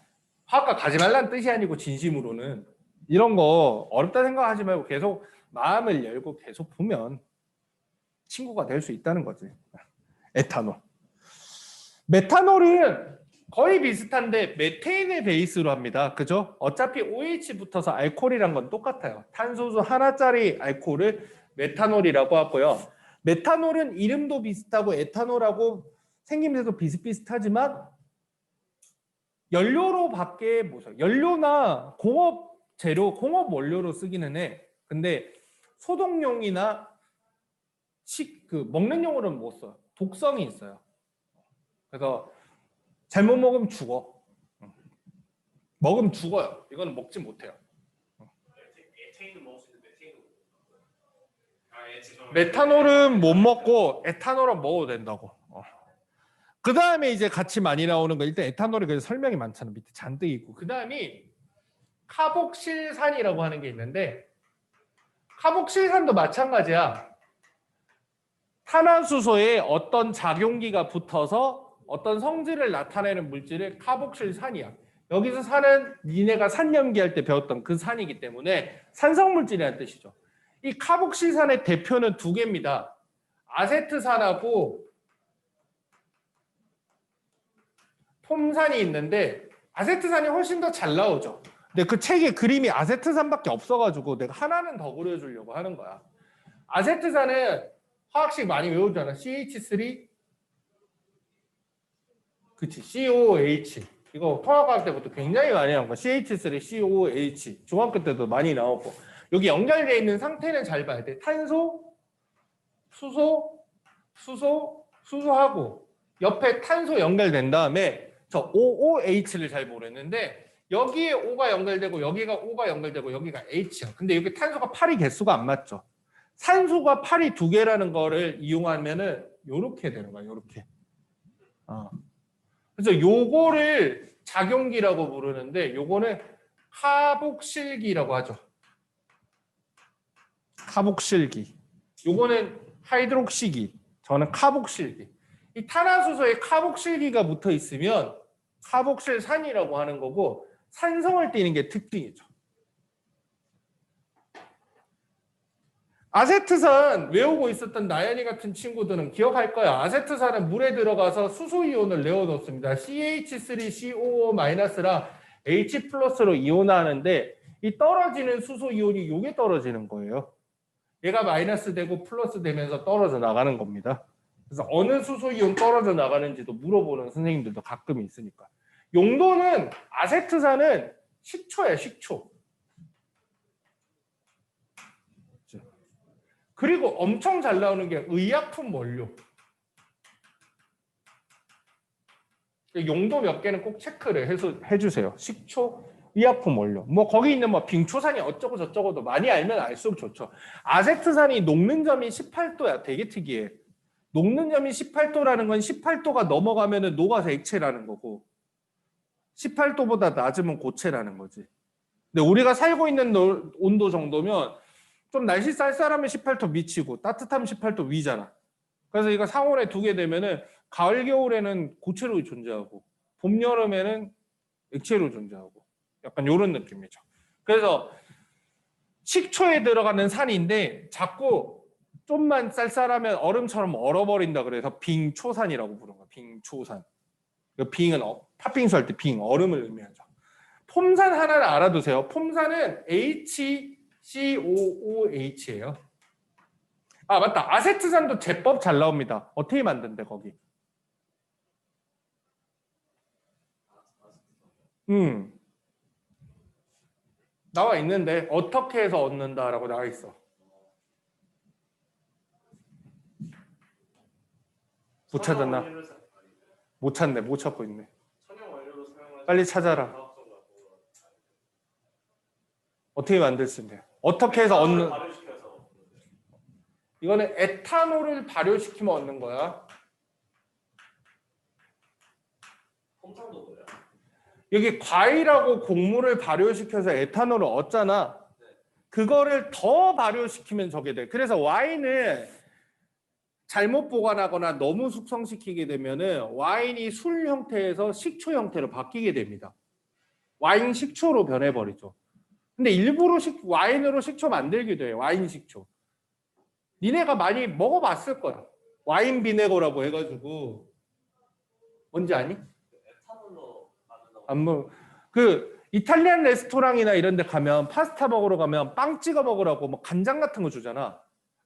Speaker 1: 화학과 가지 말라는 뜻이 아니고 진심으로는 이런 거 어렵다 생각하지 말고 계속 마음을 열고 계속 보면 친구가 될 수 있다는 거지. 에탄올. 메탄올은 거의 비슷한데 메테인을 베이스로 합니다. 그죠? 어차피 OH 붙어서 알코올이란 건 똑같아요. 탄소수 하나짜리 알코올을 메탄올이라고 하고요. 메탄올은 이름도 비슷하고 에탄올하고 생김새도 비슷비슷하지만 연료로밖에 못 써요. 연료나 공업 재료, 공업 원료로 쓰기는 해. 근데 소독용이나 먹는 용으로는 못 써요. 독성이 있어요. 그래서 잘못 먹으면 죽어. 먹으면 죽어요. 이거는 먹지 못해요. 메탄올은 못 먹고 에탄올은 먹어도 된다고. 그 다음에 이제 같이 많이 나오는 거 일단 에탄올이 그래서 설명이 많잖아. 밑에 잔뜩 있고. 그 다음이 카복실산이라고 하는 게 있는데 카복실산도 마찬가지야. 탄화수소에 어떤 작용기가 붙어서 어떤 성질을 나타내는 물질을 카복실산이야. 여기서 산은 니네가 산염기할 때 배웠던 그 산이기 때문에 산성물질이라는 뜻이죠. 이 카복실산의 대표는 2개입니다. 아세트산하고 폼산이 있는데 아세트산이 훨씬 더 잘 나오죠. 근데 그 책에 그림이 아세트산밖에 없어가지고 내가 하나는 더 그려주려고 하는 거야. 아세트산은 화학식 많이 외우잖아. CH3 그치, COH. 이거 통합과학 때부터 굉장히 많이 나온 거. CH3, COH. 중학교 때도 많이 나오고. 여기 연결되어 있는 상태는 잘 봐야 돼. 탄소, 수소, 수소하고 옆에 탄소 연결된 다음에 저 OOH를 잘 모르는데 여기에 O가 연결되고 여기가 O가 연결되고 여기가 H야. 근데 여기 탄소가 8이 개수가 안 맞죠. 산소가 8이 2개라는 거를 이용하면은 요렇게 되는 거야. 요렇게. 그래서 요거를 작용기라고 부르는데 요거는 카복실기라고 하죠. 카복실기. 요거는 하이드록시기. 저는 카복실기. 이 탄화수소에 카복실기가 붙어 있으면 카복실산이라고 하는 거고 산성을 띠는 게 특징이죠. 아세트산 외우고 있었던 나연이 같은 친구들은 기억할 거야. 아세트산은 물에 들어가서 수소이온을 내어놓습니다. CH3COO-랑 H+로 이온화하는데 이 떨어지는 수소이온이 요게 떨어지는 거예요. 얘가 마이너스 되고 플러스 되면서 떨어져 나가는 겁니다. 그래서 어느 수소이온 떨어져 나가는지도 물어보는 선생님들도 가끔 있으니까. 용도는 아세트산은 식초야, 식초. 그리고 엄청 잘 나오는 게 의약품 원료. 용도 몇 개는 꼭 체크를 해주세요. 식초, 의약품 원료. 뭐 거기 있는 뭐 빙초산이 어쩌고 저쩌고도 많이 알면 알수록 좋죠. 아세트산이 녹는 점이 18도야. 되게 특이해. 녹는 점이 18도라는 건 18도가 넘어가면은 녹아서 액체라는 거고 18도보다 낮으면 고체라는 거지. 근데 우리가 살고 있는 온도 정도면 좀 날씨 쌀쌀하면 18도 미치고 따뜻하면 18도 위잖아. 그래서 이거 상온에 두게 되면은 가을 겨울에는 고체로 존재하고 봄 여름에는 액체로 존재하고 약간 이런 느낌이죠. 그래서 식초에 들어가는 산인데 자꾸 좀만 쌀쌀하면 얼음처럼 얼어버린다 그래서 빙초산이라고 부르는 거야. 빙초산. 빙은 팥빙수 할 때 빙 얼음을 의미하죠. 폼산 하나를 알아두세요. 폼산은 HCOOH예요. 아 맞다. 아세트산도 제법 잘 나옵니다. 어떻게 만든대 거기? 나와 있는데 어떻게 해서 얻는다라고 나와 있어. 못 찾았나? 못 찾네. 못 찾고 있네. 빨리 찾아라. 어떻게 만들 수 있냐? 어떻게 해서 얻는? 이거는 에탄올을 발효시키면 얻는 거야.
Speaker 2: 홈상도 뭐야?
Speaker 1: 여기 과일하고 곡물을 발효시켜서 에탄올을 얻잖아. 그거를 더 발효시키면 저게 돼. 그래서 와인을 잘못 보관하거나 너무 숙성시키게 되면은 와인이 술 형태에서 식초 형태로 바뀌게 됩니다. 와인 식초로 변해버리죠. 근데 일부러 와인으로 식초 만들기도 해요. 와인 식초. 니네가 많이 먹어봤을 거야. 와인 비네거라고 해가지고 뭔지 아니?
Speaker 2: 에탄올로 만든다고.
Speaker 1: 안 먹. 그 이탈리안 레스토랑이나 이런 데 가면 파스타 먹으러 가면 빵 찍어 먹으라고 뭐 간장 같은 거 주잖아.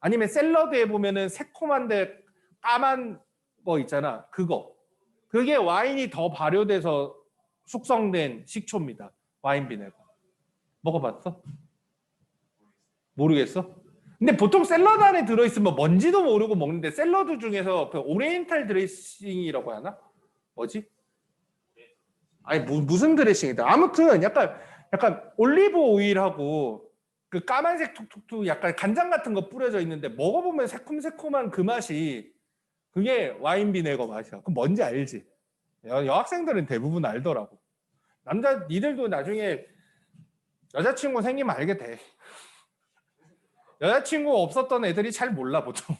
Speaker 1: 아니면 샐러드에 보면은 새콤한데 까만 거 있잖아. 그거. 그게 와인이 더 발효돼서 숙성된 식초입니다. 와인 비네거. 먹어봤어? 모르겠어? 근데 보통 샐러드 안에 들어있으면 뭔지도 모르고 먹는데 샐러드 중에서 그 오리엔탈 드레싱이라고 하나? 뭐지? 아니 무슨 드레싱이다. 아무튼 약간 올리브 오일하고 그 까만색 툭툭툭 약간 간장 같은 거 뿌려져 있는데 먹어보면 새콤새콤한 그 맛이 그게 와인 비네거 맛이야. 그럼 뭔지 알지? 여학생들은 대부분 알더라고. 니들도 나중에 여자친구 생기면 알게 돼. 여자친구 없었던 애들이 잘 몰라 보통.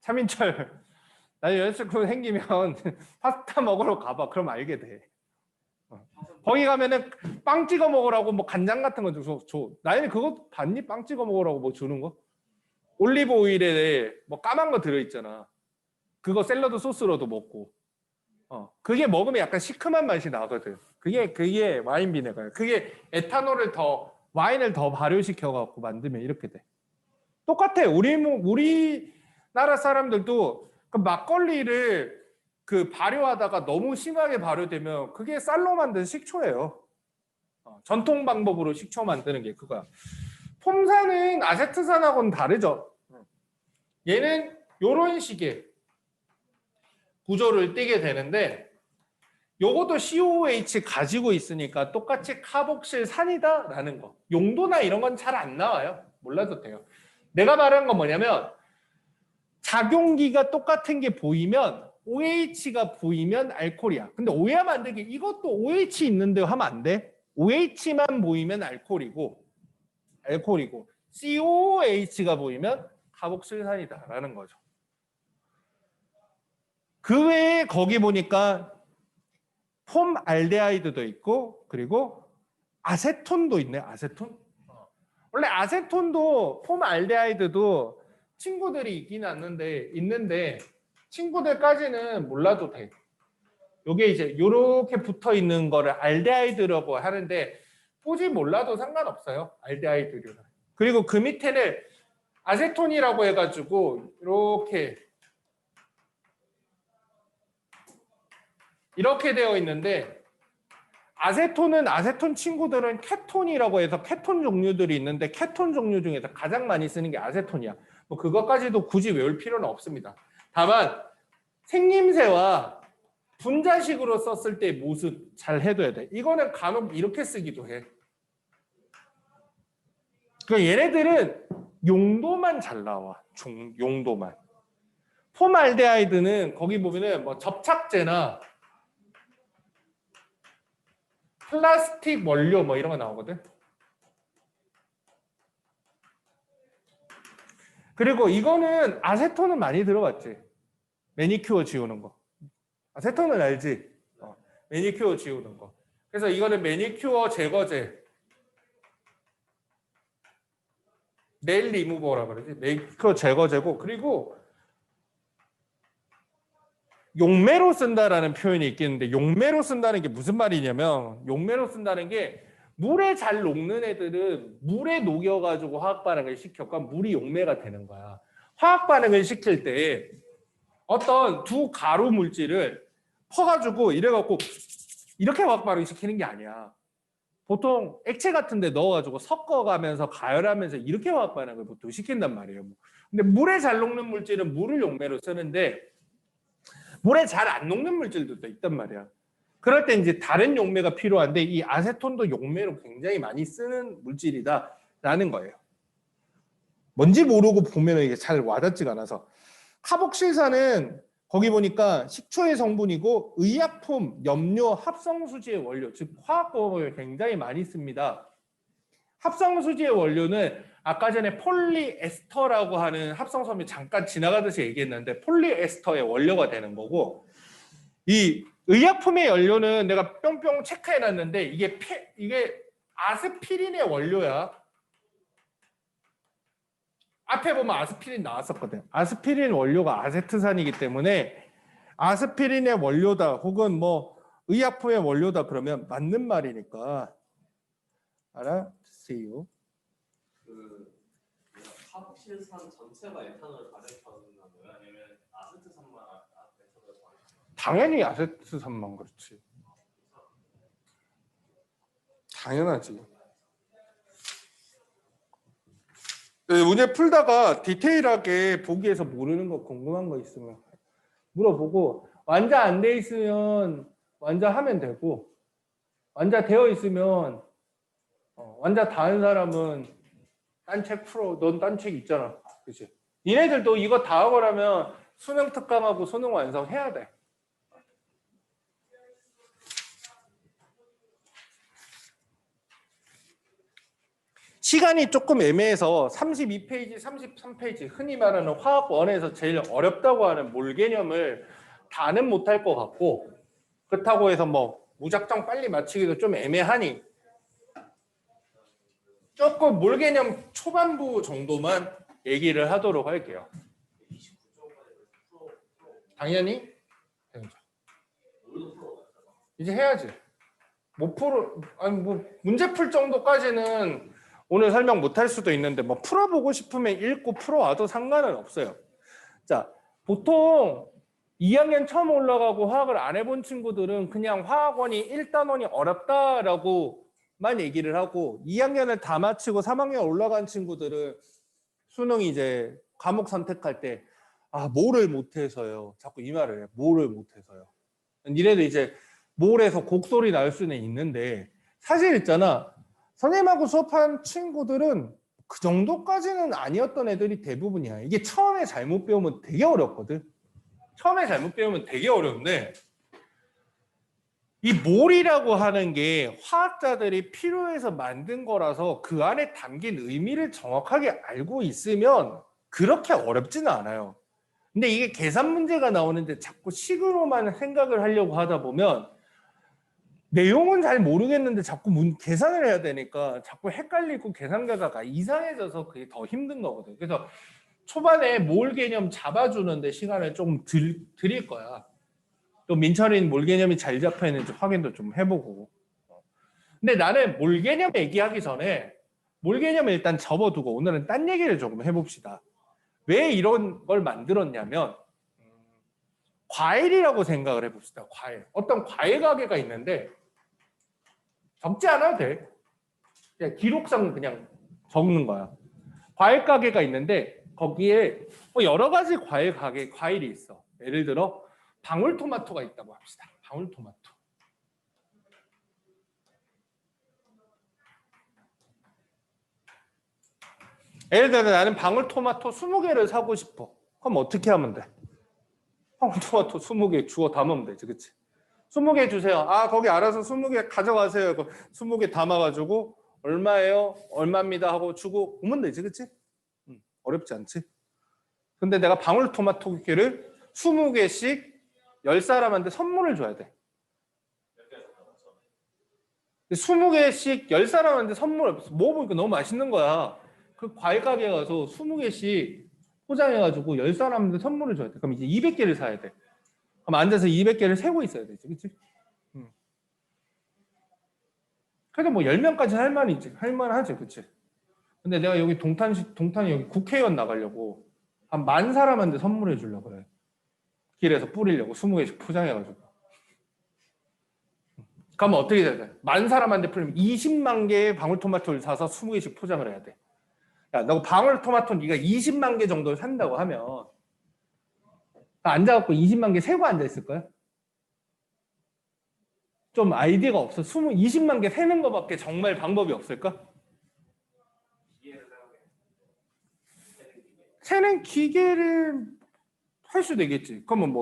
Speaker 1: 차민철 나 여자친구 생기면 파스타 먹으러 가봐. 그럼 알게 돼. 거기 가면은 빵 찍어 먹으라고 뭐 간장 같은 거 줘. 나연이 그거 봤니? 빵 찍어 먹으라고 뭐 주는 거? 올리브 오일에 뭐 까만 거 들어있잖아. 그거 샐러드 소스로도 먹고. 그게 먹으면 약간 시큼한 맛이 나거든. 그게 와인 비네거야. 그게 에탄올을 와인을 더 발효시켜 갖고 만들면 이렇게 돼. 똑같아. 우리나라 사람들도 그 막걸리를 그 발효하다가 너무 심하게 발효되면 그게 쌀로 만든 식초예요. 전통 방법으로 식초 만드는 게 그거야. 폼산은 아세트산하고는 다르죠. 얘는 이런 식의 구조를 띠게 되는데 요것도 COOH 가지고 있으니까 똑같이 카복실산이다라는 거. 용도나 이런 건 잘 안 나와요. 몰라도 돼요. 내가 말한 건 뭐냐면 작용기가 똑같은 게 보이면 OH가 보이면 알코올이야. 근데 오해하면 안 되게 이것도 OH 있는데 하면 안 돼. OH만 보이면 알코올이고 COOH가 보이면 카복실산이다라는 거죠. 그 외에 거기 보니까 폼알데하이드도 있고 그리고 아세톤도 있네. 아세톤? 원래 아세톤도 폼알데하이드도 친구들이 있는데 친구들까지는 몰라도 돼. 요게 이제 이렇게 붙어 있는 거를 알데하이드라고 하는데 보지 몰라도 상관없어요. 알데하이드류. 그리고 그 밑에는 아세톤이라고 해가지고 이렇게 되어 있는데 아세톤은 아세톤 친구들은 케톤이라고 해서 케톤 종류들이 있는데 케톤 종류 중에서 가장 많이 쓰는 게 아세톤이야. 뭐 그것까지도 굳이 외울 필요는 없습니다. 다만 생김새와 분자식으로 썼을 때 모습 잘 해둬야 돼. 이거는 간혹 이렇게 쓰기도 해. 그러니까 얘네들은 용도만 잘 나와. 용도만. 폼알데하이드는 거기 보면은 뭐 접착제나 플라스틱 원료 뭐 이런 거 나오거든. 그리고 이거는 아세톤은 많이 들어봤지. 매니큐어 지우는 거. 아세톤은 알지? 매니큐어 지우는 거. 그래서 이거는 매니큐어 제거제. 네일 리무버라고 그러지. 매니큐어 제거제고 그리고 용매로 쓴다라는 표현이 있겠는데 용매로 쓴다는 게 무슨 말이냐면 용매로 쓴다는 게 물에 잘 녹는 애들은 물에 녹여가지고 화학 반응을 시켰고 물이 용매가 되는 거야. 화학 반응을 시킬 때 어떤 두 가루 물질을 퍼가지고 이래갖고 이렇게 화학 반응 시키는 게 아니야. 보통 액체 같은 데 넣어가지고 섞어가면서 가열하면서 이렇게 화학 반응을 보통 시킨단 말이에요. 근데 물에 잘 녹는 물질은 물을 용매로 쓰는데 물에 잘 안 녹는 물질도 또 있단 말이야. 그럴 때 이제 다른 용매가 필요한데 이 아세톤도 용매로 굉장히 많이 쓰는 물질이다라는 거예요. 뭔지 모르고 보면 이게 잘 와닿지가 않아서. 카복실산은 거기 보니까 식초의 성분이고 의약품, 염료, 합성수지의 원료, 즉 화학공업을 굉장히 많이 씁니다. 합성수지의 원료는 아까 전에 폴리에스터라고 하는 합성섬유 잠깐 지나가듯이 얘기했는데 폴리에스터의 원료가 되는 거고 이 의약품의 연료는 내가 뿅뿅 체크해놨는데 이게 아스피린의 원료야. 앞에 보면 아스피린 나왔었거든. 아스피린 원료가 아세트산이기 때문에 아스피린의 원료다 혹은 뭐 의약품의 원료다 그러면 맞는 말이니까 알아주세요.
Speaker 2: 그 카복실산 전체가 에탄올 아세톤이나 뭐야? 아니면 아세트산만 에탄올
Speaker 1: 당연히 아세트산만 그렇지. 당연하지. 문제 풀다가 디테일하게 보기에서 모르는 거 궁금한 거 있으면 물어보고 완자 안 돼 있으면 완자 하면 되고 완자 되어 있으면 완자 다 한 사람은 딴 책 풀어. 넌 딴 책 있잖아. 그치? 니네들도 이거 다 하고 나면 수능 특강하고 수능 완성해야 돼. 시간이 조금 애매해서 32페이지, 33페이지 흔히 말하는 화학원에서 제일 어렵다고 하는 몰 개념을 다는 못할 것 같고 그렇다고 해서 뭐 무작정 빨리 맞추기도 좀 애매하니 조금 몰 개념 초반부 정도만 얘기를 하도록 할게요. 당연히 이제 해야지. 못 풀어 아니 뭐 문제 풀 정도까지는 오늘 설명 못할 수도 있는데 뭐 풀어보고 싶으면 읽고 풀어와도 상관은 없어요. 자, 보통 2학년 처음 올라가고 화학을 안 해본 친구들은 그냥 화학원이 1단원이 어렵다라고만 얘기를 하고 2학년을 다 마치고 3학년 올라간 친구들은 수능 이제 과목 선택할 때 뭐를 못해서요. 자꾸 이 말을 해요. 뭐를 못해서요. 니네도 이제 뭘해서 곡소리 날 수는 있는데 사실 있잖아. 선생님하고 수업한 친구들은 그 정도까지는 아니었던 애들이 대부분이야. 이게 처음에 잘못 배우면 되게 어렵거든. 처음에 잘못 배우면 되게 어려운데 이 몰이라고 하는 게 화학자들이 필요해서 만든 거라서 그 안에 담긴 의미를 정확하게 알고 있으면 그렇게 어렵지는 않아요. 근데 이게 계산 문제가 나오는데 자꾸 식으로만 생각을 하려고 하다 보면 내용은 잘 모르겠는데 자꾸 계산을 해야 되니까 자꾸 헷갈리고 계산가가 이상해져서 그게 더 힘든 거거든. 그래서 초반에 몰 개념 잡아주는데 시간을 조금 드릴 거야. 또 민철이는 몰 개념이 잘 잡혀 있는지 확인도 좀 해보고. 근데 나는 몰 개념 얘기하기 전에 몰 개념을 일단 접어두고 오늘은 딴 얘기를 조금 해봅시다. 왜 이런 걸 만들었냐면 과일이라고 생각을 해봅시다. 과일. 어떤 과일 가게가 있는데 적지 않아도 돼. 그냥 기록상 그냥 적는 거야. 과일 가게가 있는데 거기에 여러 가지 과일이 있어. 예를 들어 방울토마토가 있다고 합시다. 방울토마토. 예를 들어 나는 방울토마토 20개를 사고 싶어. 그럼 어떻게 하면 돼? 방울토마토 20개 주워 담으면 되지. 그치? 20개 주세요. 거기 알아서 20개 가져가세요. 20개 담아가지고 얼마예요? 얼마입니다 하고 주고 오면 되지. 그치? 어렵지 않지? 근데 내가 방울토마토를 20개씩 10사람한테 선물을 줘야 돼. 20개씩 10사람한테 선물 먹어보니까 너무 맛있는 거야. 그 과일 가게에 가서 20개씩 포장해가지고 10사람한테 선물을 줘야 돼. 그럼 이제 200개를 사야 돼. 그럼 앉아서 200개를 세고 있어야 되지. 그치? 그래도 뭐 10명까지 할만하지. 그치? 근데 내가 여기 동탄이 여기 국회의원 나가려고 한 10,000사람한테 선물해 주려고 그래. 길에서 뿌리려고 20개씩 포장해가지고. 그러면 어떻게 돼야 돼? 10,000사람한테 풀리면 20만 개의 방울토마토를 사서 20개씩 포장을 해야 돼. 야, 너 방울토마토 네가 20만 개 정도를 산다고 하면 앉아갖고 20만 개 세고 앉아있을 거야? 좀 아이디어가 없어. 20만 개 세는 거밖에 정말 방법이 없을까? 세는 기계를 할 수도 있겠지. 그럼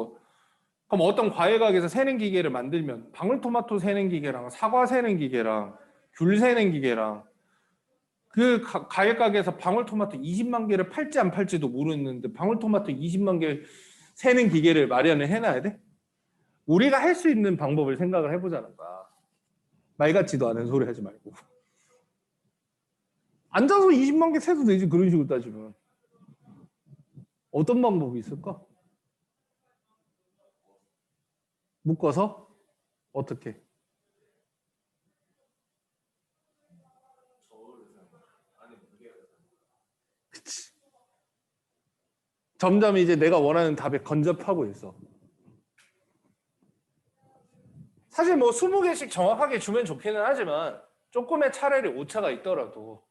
Speaker 1: 어떤 과일 가게에서 세는 기계를 만들면 방울토마토 세는 기계랑 사과 세는 기계랑 귤 세는 기계랑 그 과일 가게에서 방울토마토 20만 개를 팔지 안 팔지도 모르는데 방울토마토 20만 개 세는 기계를 마련을 해놔야 돼? 우리가 할 수 있는 방법을 생각을 해보자는 거야. 말 같지도 않은 소리 하지 말고. 앉아서 20만 개 세도 되지. 그런 식으로 따지면. 어떤 방법이 있을까? 묶어서? 어떻게? 그치. 점점 이제 내가 원하는 답에 근접하고 있어. 사실 20개씩 정확하게 주면 좋기는 하지만 조금의 차라리 오차가 있더라도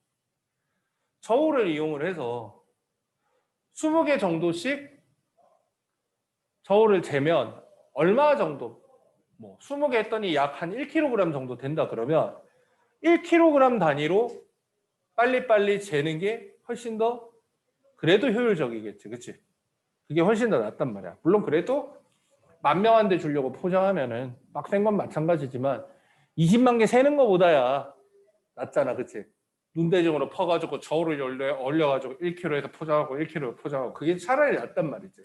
Speaker 1: 저울을 이용을 해서 20개 정도씩 저울을 재면 얼마 정도 20개 했더니 약 한 1kg 정도 된다 그러면 1kg 단위로 빨리빨리 재는 게 훨씬 더 그래도 효율적이겠지. 그치? 그게 훨씬 더 낫단 말이야. 물론 그래도 10,000명한테 주려고 포장하면은 빡센 건 마찬가지지만 20만 개 세는 거보다야 낫잖아. 그치? 눈대중으로 퍼가지고 저울을 얼려가지고 1kg에서 포장하고 1kg에서 포장하고 그게 차라리 낫단 말이지.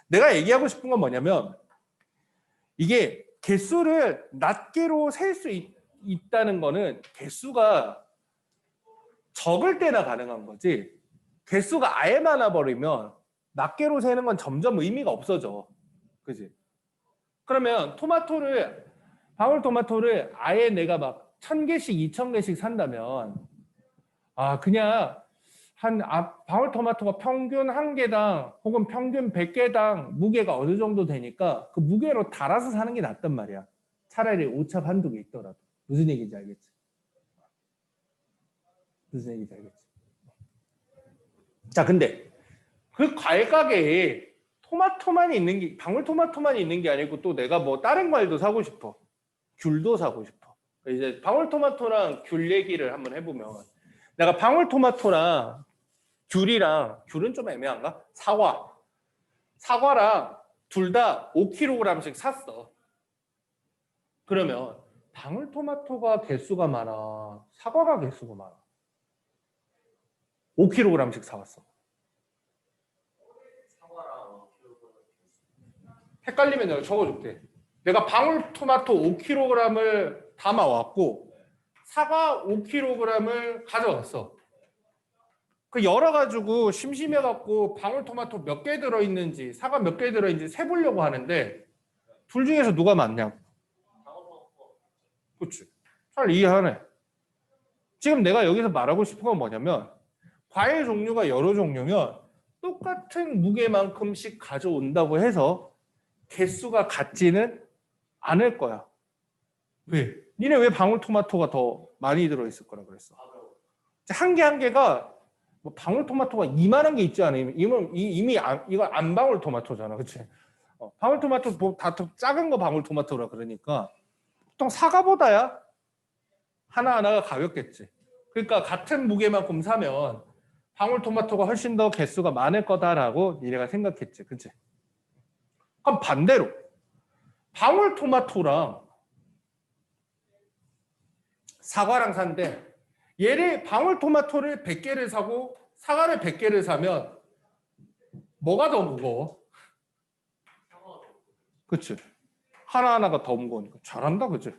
Speaker 1: 내가 얘기하고 싶은 건 뭐냐면 이게 개수를 낱개로 셀 수 있다는 거는 개수가 적을 때나 가능한 거지 개수가 아예 많아버리면 낱개로 세는 건 점점 의미가 없어져. 그지? 그러면 방울토마토를 아예 내가 막 1,000개씩 2,000개씩 산다면 그냥 방울토마토가 평균 1개당 혹은 평균 100개당 무게가 어느 정도 되니까 그 무게로 달아서 사는 게 낫단 말이야. 차라리 오차 한두 개 있더라도. 무슨 얘기인지 알겠지? 무슨 얘기인지 알겠지? 자, 근데 그 과일 가게에 토마토만 있는 게, 방울토마토만 있는 게 아니고 또 내가 뭐 다른 과일도 사고 싶어. 귤도 사고 싶어. 이제 방울토마토랑 귤 얘기를 한번 해보면, 내가 방울토마토랑 귤은 좀 애매한가? 사과랑 둘 다 5kg씩 샀어. 그러면 방울토마토가 개수가 많아, 사과가 개수가 많아? 5kg씩 사왔어.
Speaker 2: 사과랑 키로그램
Speaker 1: 헷갈리면 내가 적어줄게. 내가 방울토마토 5kg을 담아왔고 사과 5kg을 가져왔어. 그 열어가지고 심심해갖고 방울토마토 몇 개 들어있는지 사과 몇 개 들어있는지 세보려고 하는데 둘 중에서 누가 많냐고. 그렇지. 잘 이해하네. 지금 내가 여기서 말하고 싶은 건 뭐냐면 과일 종류가 여러 종류면 똑같은 무게만큼씩 가져온다고 해서 개수가 같지는 않을 거야. 왜? 니네 왜 방울토마토가 더 많이 들어있을 거라 그랬어? 한 개 한 개가 뭐 방울토마토가 이만한 게 있지 않아요? 이미 이거 안 방울토마토잖아, 그렇지? 방울토마토 뭐 다 작은 거 방울토마토라 그러니까 보통 사과보다야 하나하나가 가볍겠지. 그러니까 같은 무게만큼 사면 방울토마토가 훨씬 더 개수가 많을 거다라고 니네가 생각했지, 그렇지? 그럼 반대로 방울토마토랑 사과랑 산대. 얘를 방울토마토를 100개를 사고 사과를 100개를 사면 뭐가 더 무거워? 그치? 하나하나가 더 무거우니까. 잘한다, 그치?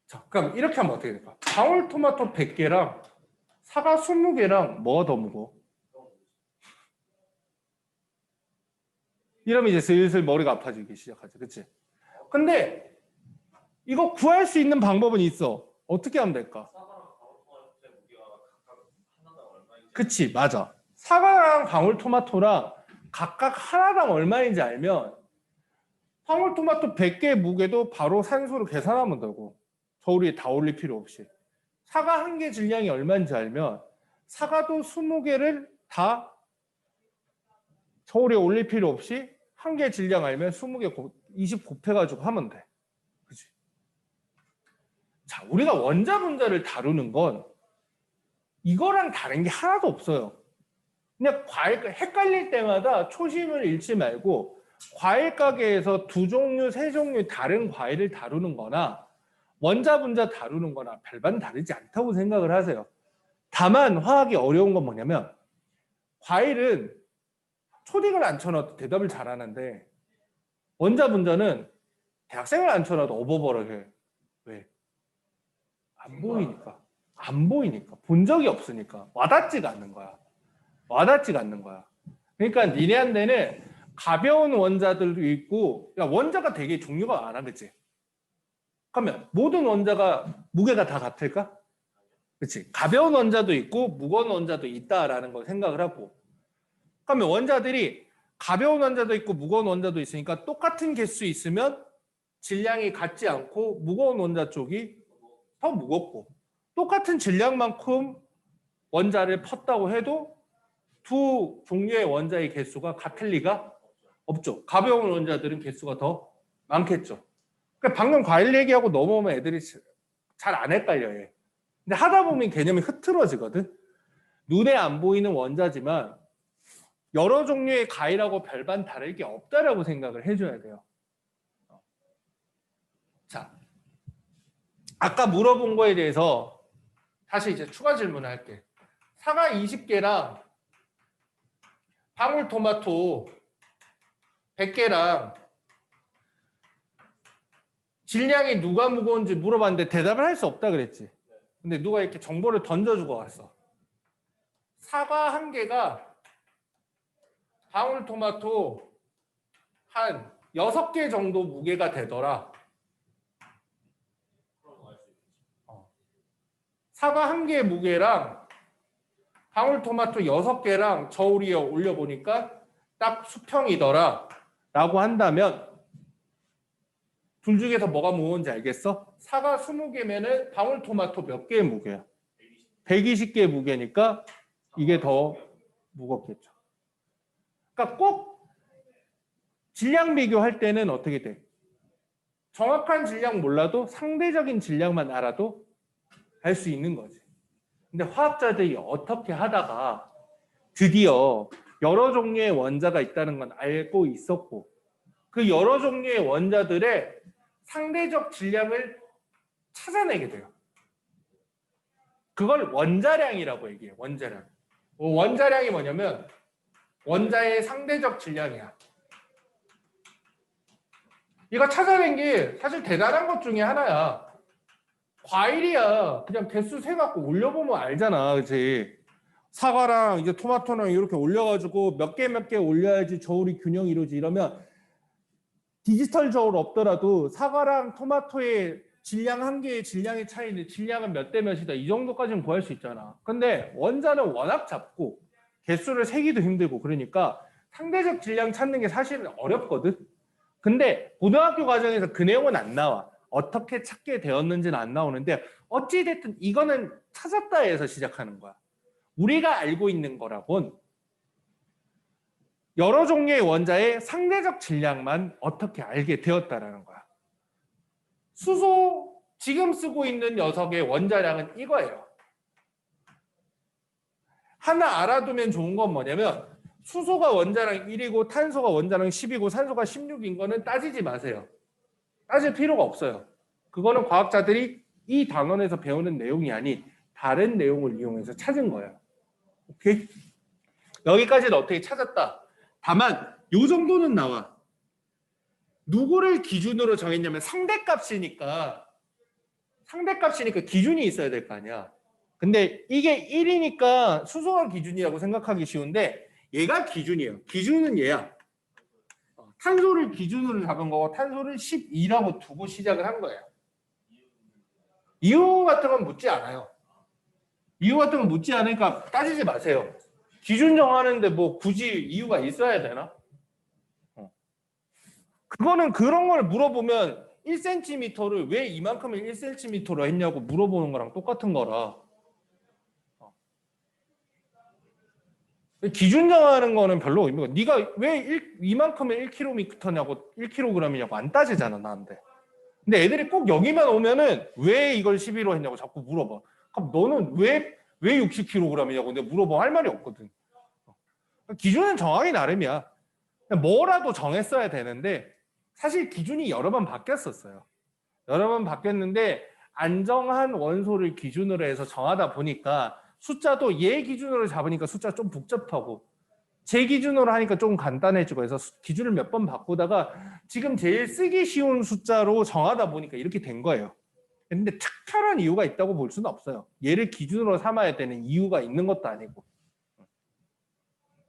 Speaker 1: 자, 그럼 이렇게 하면 어떻게 될까? 방울토마토 100개랑 사과 20개랑 뭐가 더 무거워? 이러면 이제 슬슬 머리가 아파지기 시작하지, 그치? 근데 이거 구할 수 있는 방법은 있어. 어떻게 하면 될까? 그치, 맞아. 사과랑 방울토마토랑 각각 하나당 얼마인지 알면 방울토마토 100개 무게도 바로 산수로 계산하면 되고 저울에 다 올릴 필요 없이. 사과 한 개 질량이 얼마인지 알면 사과도 20개를 다 저울에 올릴 필요 없이 한 개 질량 알면 20개 20 곱해가지고 하면 돼. 그치? 자, 우리가 원자 분자를 다루는 건 이거랑 다른 게 하나도 없어요. 그냥 헷갈릴 때마다 초심을 잃지 말고 과일 가게에서 2종류, 3종류 다른 과일을 다루는 거나 원자 분자 다루는 거나 별반 다르지 않다고 생각을 하세요. 다만 화학이 어려운 건 뭐냐면 과일은 초딩을 앉혀놔도 대답을 잘하는데 원자 분자는 대학생을 앉혀놔도 어버버를 해. 왜? 안 보이니까. 안 보이니까. 본 적이 없으니까. 와닿지가 않는 거야. 와닿지가 않는 거야. 그러니까 니네한테는 가벼운 원자들도 있고, 야, 원자가 되게 종류가 많아, 그치? 그러면 모든 원자가 무게가 다 같을까? 그치? 가벼운 원자도 있고 무거운 원자도 있다라는 걸 생각을 하고, 그러면 원자들이 가벼운 원자도 있고 무거운 원자도 있으니까 똑같은 개수 있으면 질량이 같지 않고 무거운 원자 쪽이 더 무겁고, 똑같은 질량만큼 원자를 폈다고 해도 두 종류의 원자의 개수가 같을 리가 없죠. 가벼운 원자들은 개수가 더 많겠죠. 그러니까 방금 과일 얘기하고 넘어오면 애들이 잘 안 헷갈려요. 근데 하다 보면 개념이 흐트러지거든. 눈에 안 보이는 원자지만 여러 종류의 과일하고 별반 다를 게 없다라고 생각을 해줘야 돼요. 자, 아까 물어본 거에 대해서 다시 이제 추가 질문을 할게. 사과 20개랑 방울토마토 100개랑 질량이 누가 무거운지 물어봤는데 대답을 할 수 없다 그랬지. 근데 누가 이렇게 정보를 던져주고 왔어. 사과 한 개가 방울토마토 한 6개 정도 무게가 되더라. 사과 한 개의 무게랑 방울토마토 6개랑 저울 위에 올려보니까 딱 수평이더라 라고 한다면 둘 중에서 뭐가 무거운지 알겠어? 사과 20개면은 방울토마토 몇 개의 무게야? 120개의 무게니까 이게 더 무겁겠죠. 그러니까 꼭 질량 비교할 때는 어떻게 돼? 정확한 질량 몰라도 상대적인 질량만 알아도 알 수 있는 거지. 근데 화학자들이 어떻게 하다가 드디어 여러 종류의 원자가 있다는 건 알고 있었고 그 여러 종류의 원자들의 상대적 질량을 찾아내게 돼요. 그걸 원자량이라고 얘기해요. 원자량. 원자량이 뭐냐면 원자의 상대적 질량이야. 이거 찾아낸 게 사실 대단한 것 중에 하나야. 과일이야. 그냥 개수 세갖고 올려보면 알잖아. 그치? 사과랑 이제 토마토랑 이렇게 올려가지고 몇 개 올려야지 저울이 균형이 이루어지. 이러면 디지털 저울 없더라도 사과랑 토마토의 질량 한 개의 질량의 차이인데 질량은 몇 대 몇이다. 이 정도까지는 구할 수 있잖아. 근데 원자는 워낙 작고 개수를 세기도 힘들고 그러니까 상대적 질량 찾는 게 사실은 어렵거든. 근데 고등학교 과정에서 그 내용은 안 나와. 어떻게 찾게 되었는지는 안 나오는데 어찌됐든 이거는 찾았다 해서 시작하는 거야. 우리가 알고 있는 거라곤 여러 종류의 원자의 상대적 질량만 어떻게 알게 되었다라는 거야. 수소 지금 쓰고 있는 녀석의 원자량은 이거예요. 하나 알아두면 좋은 건 뭐냐면 수소가 원자량 1이고 탄소가 원자량 10이고 산소가 16인 거는 따지지 마세요. 따질 필요가 없어요. 그거는 과학자들이 이 단원에서 배우는 내용이 아닌 다른 내용을 이용해서 찾은 거예요. 오케이? 여기까지는 어떻게 찾았다. 다만 요 정도는 나와. 누구를 기준으로 정했냐면 상대값이니까 기준이 있어야 될 거 아니야. 근데 이게 1이니까 수소가 기준이라고 생각하기 쉬운데 얘가 기준이에요. 기준은 얘야. 탄소를 기준으로 잡은 거고 탄소를 12라고 두고 시작을 한 거예요. 이유 같은 건 묻지 않아요. 이유 같은 건 묻지 않으니까 따지지 마세요. 기준 정하는데 뭐 굳이 이유가 있어야 되나? 그거는 그런 걸 물어보면 1cm를 왜 이만큼을 1cm로 했냐고 물어보는 거랑 똑같은 거라. 기준 정하는 거는 별로 의미가 없어. 네가 왜 이만큼의 1km냐고 1kg이냐고 안 따지잖아 나한테. 근데 애들이 꼭 여기만 오면은 왜 이걸 12로 했냐고 자꾸 물어봐. 그럼 너는 왜 60kg이냐고 내가 물어봐 할 말이 없거든. 기준은 정하기 나름이야. 뭐라도 정했어야 되는데 사실 기준이 여러 번 바뀌었었어요. 여러 번 바뀌었는데 안정한 원소를 기준으로 해서 정하다 보니까 숫자도 얘 기준으로 잡으니까 숫자 좀 복잡하고 제 기준으로 하니까 좀 간단해지고 해서 기준을 몇 번 바꾸다가 지금 제일 쓰기 쉬운 숫자로 정하다 보니까 이렇게 된 거예요. 근데 특별한 이유가 있다고 볼 수는 없어요. 얘를 기준으로 삼아야 되는 이유가 있는 것도 아니고.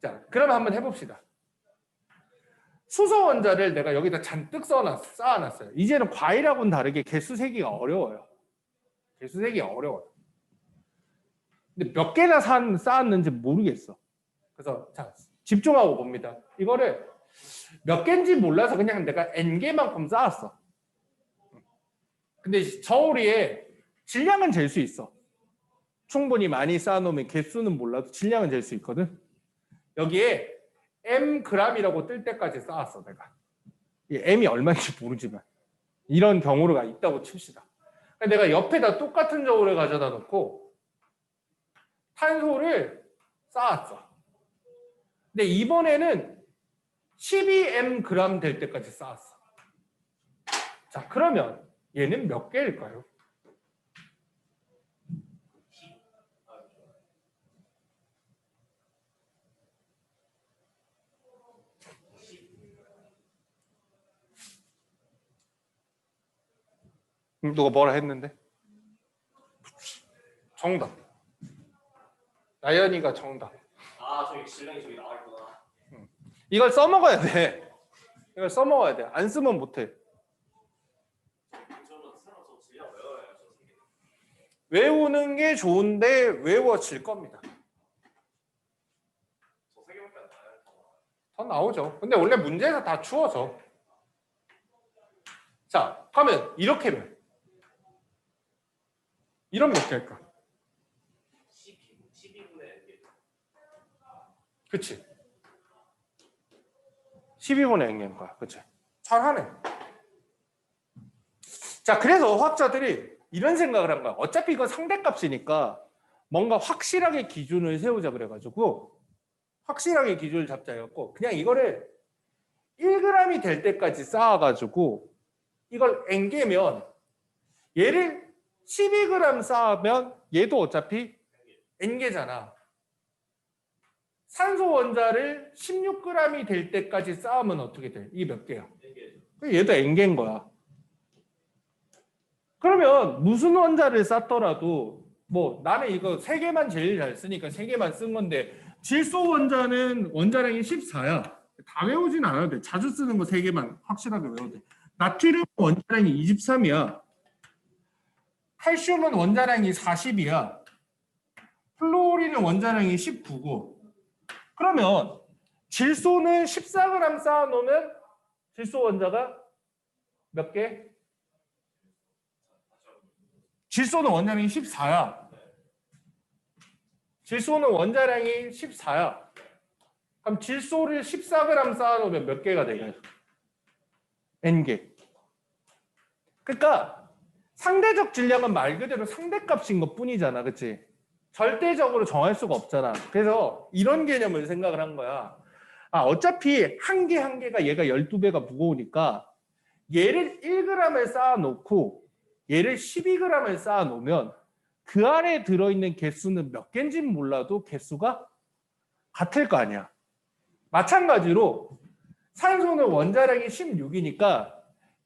Speaker 1: 자, 그럼 한번 해봅시다. 수소 원자를 내가 여기다 잔뜩 쌓아놨어요. 이제는 과일하고는 다르게 개수 세기가 어려워요. 개수 세기가 어려워요. 근데 몇 개나 쌓았는지 모르겠어. 그래서 자, 집중하고 봅니다. 이거를 몇 개인지 몰라서 그냥 내가 N개만큼 쌓았어. 근데 저울이에 질량은 잴 수 있어. 충분히 많이 쌓아놓으면 개수는 몰라도 질량은 잴 수 있거든. 여기에 M g이라고 뜰 때까지 쌓았어 내가. 이 M이 얼마인지 모르지만 이런 경우가 있다고 칩시다. 내가 옆에다 똑같은 저울을 가져다 놓고 탄소를 쌓았어. 근데 이번에는 12M g 될 때까지 쌓았어. 자, 그러면 얘는 몇 개일까요? 누가 뭐라 했는데? 정답. 나연이가 정답.
Speaker 2: 아 저기 질량이 저기 나와 있구나.
Speaker 1: 이걸 써먹어야 돼. 이걸 써먹어야 돼. 안 쓰면 못해.
Speaker 2: 저는 새로 저 질량 외워야죠.
Speaker 1: 외우는 게 좋은데 외워질 겁니다. 더 나오죠. 근데 원래 문제에서 다 주어져. 자, 그러면 이렇게면 이런 몇 개일까?
Speaker 2: 12분의 N개.
Speaker 1: 그치? 12분의 n개인 거야. 그치? 잘하네. 자, 그래서 화학자들이 이런 생각을 한 거야. 어차피 이거 상대값이니까 뭔가 확실하게 기준을 세우자 그래가지고 확실하게 기준을 잡자 해갖고 그냥 이거를 1g이 될 때까지 쌓아가지고 이걸 n개면 얘를 12g 쌓으면 얘도 어차피 n개잖아. 산소 원자를 16g이 될 때까지 쌓으면 어떻게 돼? 이게 몇 개야?
Speaker 2: N개.
Speaker 1: 얘도 n개인 거야. 그러면 무슨 원자를 쌓더라도 뭐 나는 이거 3개만 제일 잘 쓰니까 3개만 쓴 건데 질소 원자는 원자량이 14야. 다 외우진 않아도 돼. 자주 쓰는 거 3개만 확실하게 외워도 돼. 나트륨 원자량이 23이야. 칼슘은 원자량이 40이야. 플로리는 원자량이 19고. 그러면 질소는 14g 쌓아놓으면 질소 원자가 몇 개? 질소는 원자량이 14야. 질소는 원자량이 14야. 그럼 질소를 14g 쌓아놓으면 몇 개가 되겠어? n개. 그러니까 상대적 질량은 말 그대로 상대값인 것 뿐이잖아. 그치? 절대적으로 정할 수가 없잖아. 그래서 이런 개념을 생각을 한 거야. 아, 어차피 한 개 한 개가 얘가 12배가 무거우니까 얘를 1g을 쌓아놓고 얘를 12g을 쌓아놓으면 그 안에 들어있는 개수는 몇 개인지는 몰라도 개수가 같을 거 아니야. 마찬가지로 산소는 원자량이 16이니까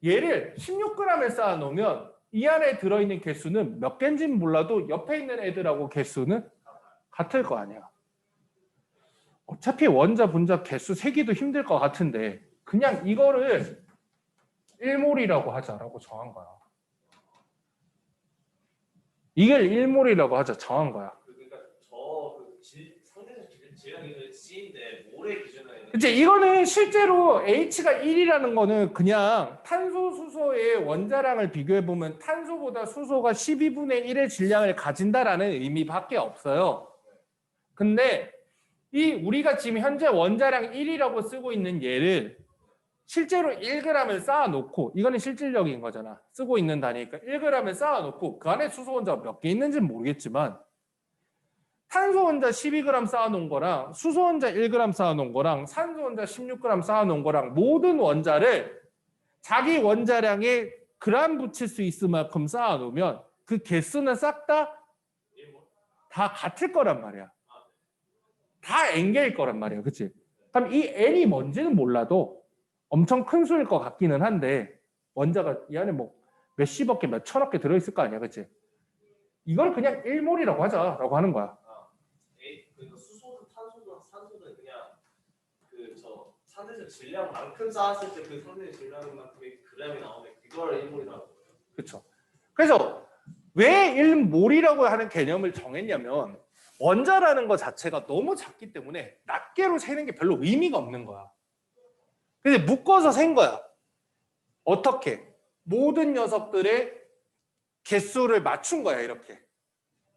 Speaker 1: 얘를 16g을 쌓아놓으면 이 안에 들어있는 개수는 몇 개인지는 몰라도 옆에 있는 애들하고 개수는 같을 거 아니야. 어차피 원자, 분자 개수 세기도 힘들 것 같은데 그냥 이거를 1몰이라고 하자라고 정한 거야. 이걸 1몰이라고 하자 정한 거야.
Speaker 2: 그러니까 상대적 질량이 C인데 몰의 기준은
Speaker 1: 그치? 이거는 실제로 H가 1이라는 거는 그냥 탄소, 수소의 원자량을 비교해보면 탄소보다 수소가 12분의 1의 질량을 가진다라는 의미밖에 없어요. 근데 이 우리가 지금 현재 원자량 1이라고 쓰고 있는 얘를 실제로 1g을 쌓아놓고 이거는 실질적인 거잖아. 쓰고 있는 단위니까 1g을 쌓아놓고 그 안에 수소 원자가 몇 개 있는지는 모르겠지만 탄소 원자 12g 쌓아놓은 거랑 수소 원자 1g 쌓아놓은 거랑 산소 원자 16g 쌓아놓은 거랑 모든 원자를 자기 원자량에 그램 붙일 수 있을 만큼 쌓아놓으면 그 개수는 싹 다 같을 거란 말이야. 다 n개일 거란 말이야. 그치? 그럼 이 n이 뭔지는 몰라도 엄청 큰 수일 것 같기는 한데 원자가 이 안에 뭐 몇십억 개, 몇천억 개 들어있을 거 아니야. 그치? 이걸 그냥 1몰이라고 하자라고 하는 거야.
Speaker 2: 그러니까 수소든 탄소든 산소든 그냥 그 상대적 질량만큼 쌓았을 때 그 상대적 질량만큼의 그램이 나오면 그걸 1몰이라고.
Speaker 1: 그렇죠. 그래서 왜 1몰이라고 하는 개념을 정했냐면 원자라는 것 자체가 너무 작기 때문에 낱개로 세는 게 별로 의미가 없는 거야. 근데 묶어서 센 거야. 어떻게? 모든 녀석들의 개수를 맞춘 거야. 이렇게.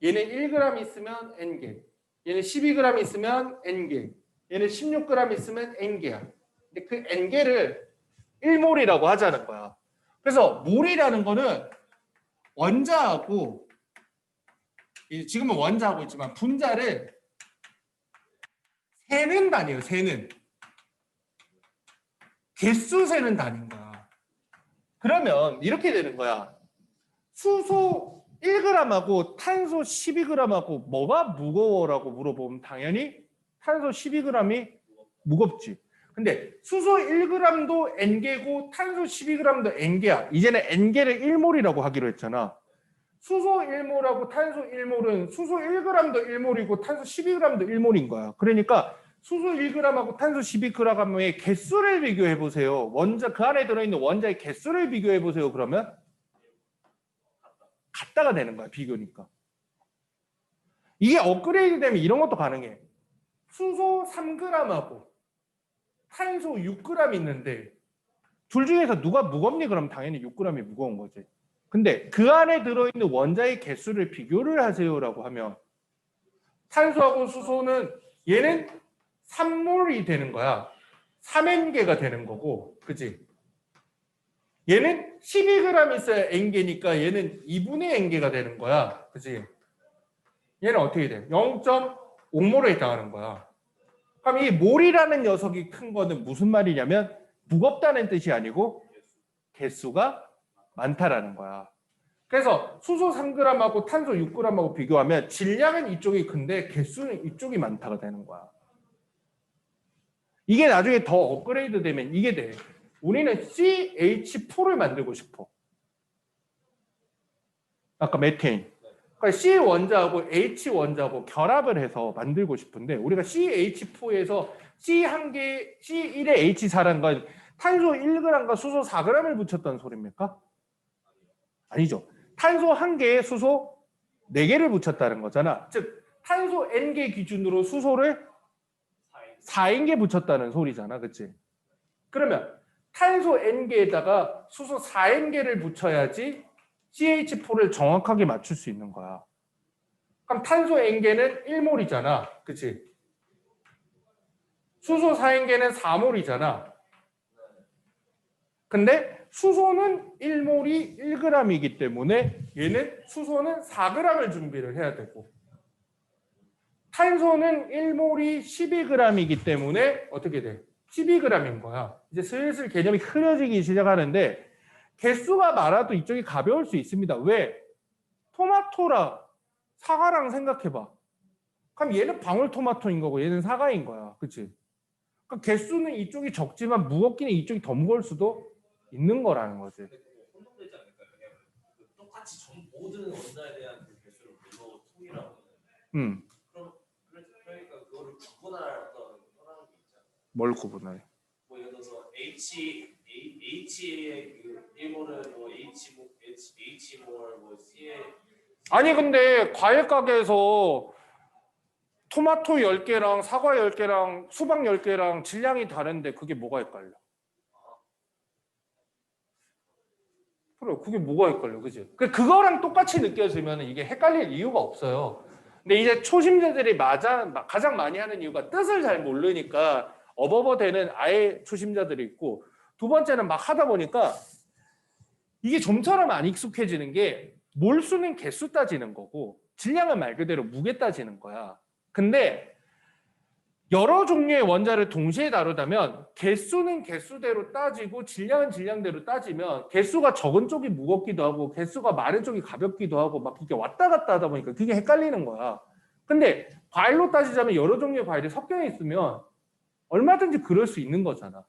Speaker 1: 얘는 1g 있으면 n개. 얘는 12g 있으면 n개. 얘는 16g 있으면 n개야. 근데 그 n개를 1몰이라고 하자는 거야. 그래서 몰이라는 거는 원자하고 지금은 원자하고 있지만 분자를 세는 단위예요. 세는. 개수 세는 단위인 거야. 그러면 이렇게 되는 거야. 수소 1g하고 탄소 12g하고 뭐가 무거워라고 물어보면 당연히 탄소 12g이 무겁지. 근데 수소 1g도 n개고 탄소 12g도 n개야. 이제는 n개를 1몰이라고 하기로 했잖아. 수소 1몰하고 탄소 1몰은 수소 1g도 1몰이고 탄소 12g도 1몰인 거야. 그러니까 수소 1g하고 탄소 12g의 개수를 비교해 보세요. 원자 그 안에 들어있는 원자의 개수를 비교해 보세요. 그러면 같다가 되는 거야. 비교니까. 이게 업그레이드 되면 이런 것도 가능해. 수소 3g하고 탄소 6g 있는데 둘 중에서 누가 무겁니? 그럼 당연히 6g이 무거운 거지. 근데 그 안에 들어있는 원자의 개수를 비교를 하세요라고 하면 탄소하고 수소는 얘는 3몰이 되는 거야. 3N개가 되는 거고, 그치? 얘는 12g 있어야 N개니까 얘는 2분의 N개가 되는 거야. 그치? 얘는 어떻게 돼? 0.5몰에 해당하는 거야. 그럼 이 몰이라는 녀석이 큰 거는 무슨 말이냐면 무겁다는 뜻이 아니고 개수가 많다라는 거야. 그래서 수소 3g하고 탄소 6g하고 비교하면 질량은 이쪽이 큰데 개수는 이쪽이 많다가 되는 거야. 이게 나중에 더 업그레이드 되면 이게 돼. 우리는 CH4를 만들고 싶어. 아까 메테인. 그러니까 C 원자하고 H 원자하고 결합을 해서 만들고 싶은데 우리가 CH4에서 C1개, C1에 H4라는 건 탄소 1g과 수소 4g을 붙였다는 소리입니까? 아니죠. 탄소 1개에 수소 4개를 붙였다는 거잖아. 즉 탄소 N개 기준으로 수소를 4N개 붙였다는 소리잖아. 그치? 그러면 탄소 N개에다가 수소 4N개를 붙여야지 CH4를 정확하게 맞출 수 있는 거야. 그럼 탄소 N개는 1몰이잖아. 그치? 수소 4N개는 4몰이잖아. 근데 수소는 1몰이 1g이기 때문에 얘는 수소는 4g을 준비를 해야 되고 탄소는 1몰이 12g이기 때문에 어떻게 돼? 12g인 거야. 이제 슬슬 개념이 흐려지기 시작하는데 개수가 많아도 이쪽이 가벼울 수 있습니다. 왜? 토마토랑 사과랑 생각해봐. 그럼 얘는 방울토마토인 거고 얘는 사과인 거야. 그치? 그러니까 개수는 이쪽이 적지만 무겁기는 이쪽이 더 무거울 수도 있는 거라는 거지.
Speaker 2: 혼동되지 않을까요? 그냥 똑같이 모든 원자에 대한 그 개수를 불러 통일하고. 그러니까 그거를 구분할 어떤 현황이 있잖아요.
Speaker 1: 뭘 구분해?
Speaker 2: 뭐 예를 들어서 H의 그 1몰은 뭐 H몰 뭐 C의
Speaker 1: 아니 근데 과일 가게에서 토마토 10개랑 사과 10개랑 수박 10개랑 질량이 다른데 그게 뭐가 헷갈려? 그래, 그게 뭐가 헷갈려, 그지? 그거랑 똑같이 느껴지면 이게 헷갈릴 이유가 없어요. 근데 이제 초심자들이 가장 많이 하는 이유가 뜻을 잘 모르니까 어버버되는 아예 초심자들이 있고 두 번째는 막 하다 보니까 이게 좀처럼 안 익숙해지는 게 몰수는 개수 따지는 거고 질량은 말 그대로 무게 따지는 거야. 근데 여러 종류의 원자를 동시에 다루다면 개수는 개수대로 따지고 질량은 질량대로 따지면 개수가 적은 쪽이 무겁기도 하고 개수가 많은 쪽이 가볍기도 하고 막 이렇게 왔다 갔다 하다 보니까 그게 헷갈리는 거야. 근데 과일로 따지자면 여러 종류의 과일이 섞여 있으면 얼마든지 그럴 수 있는 거잖아.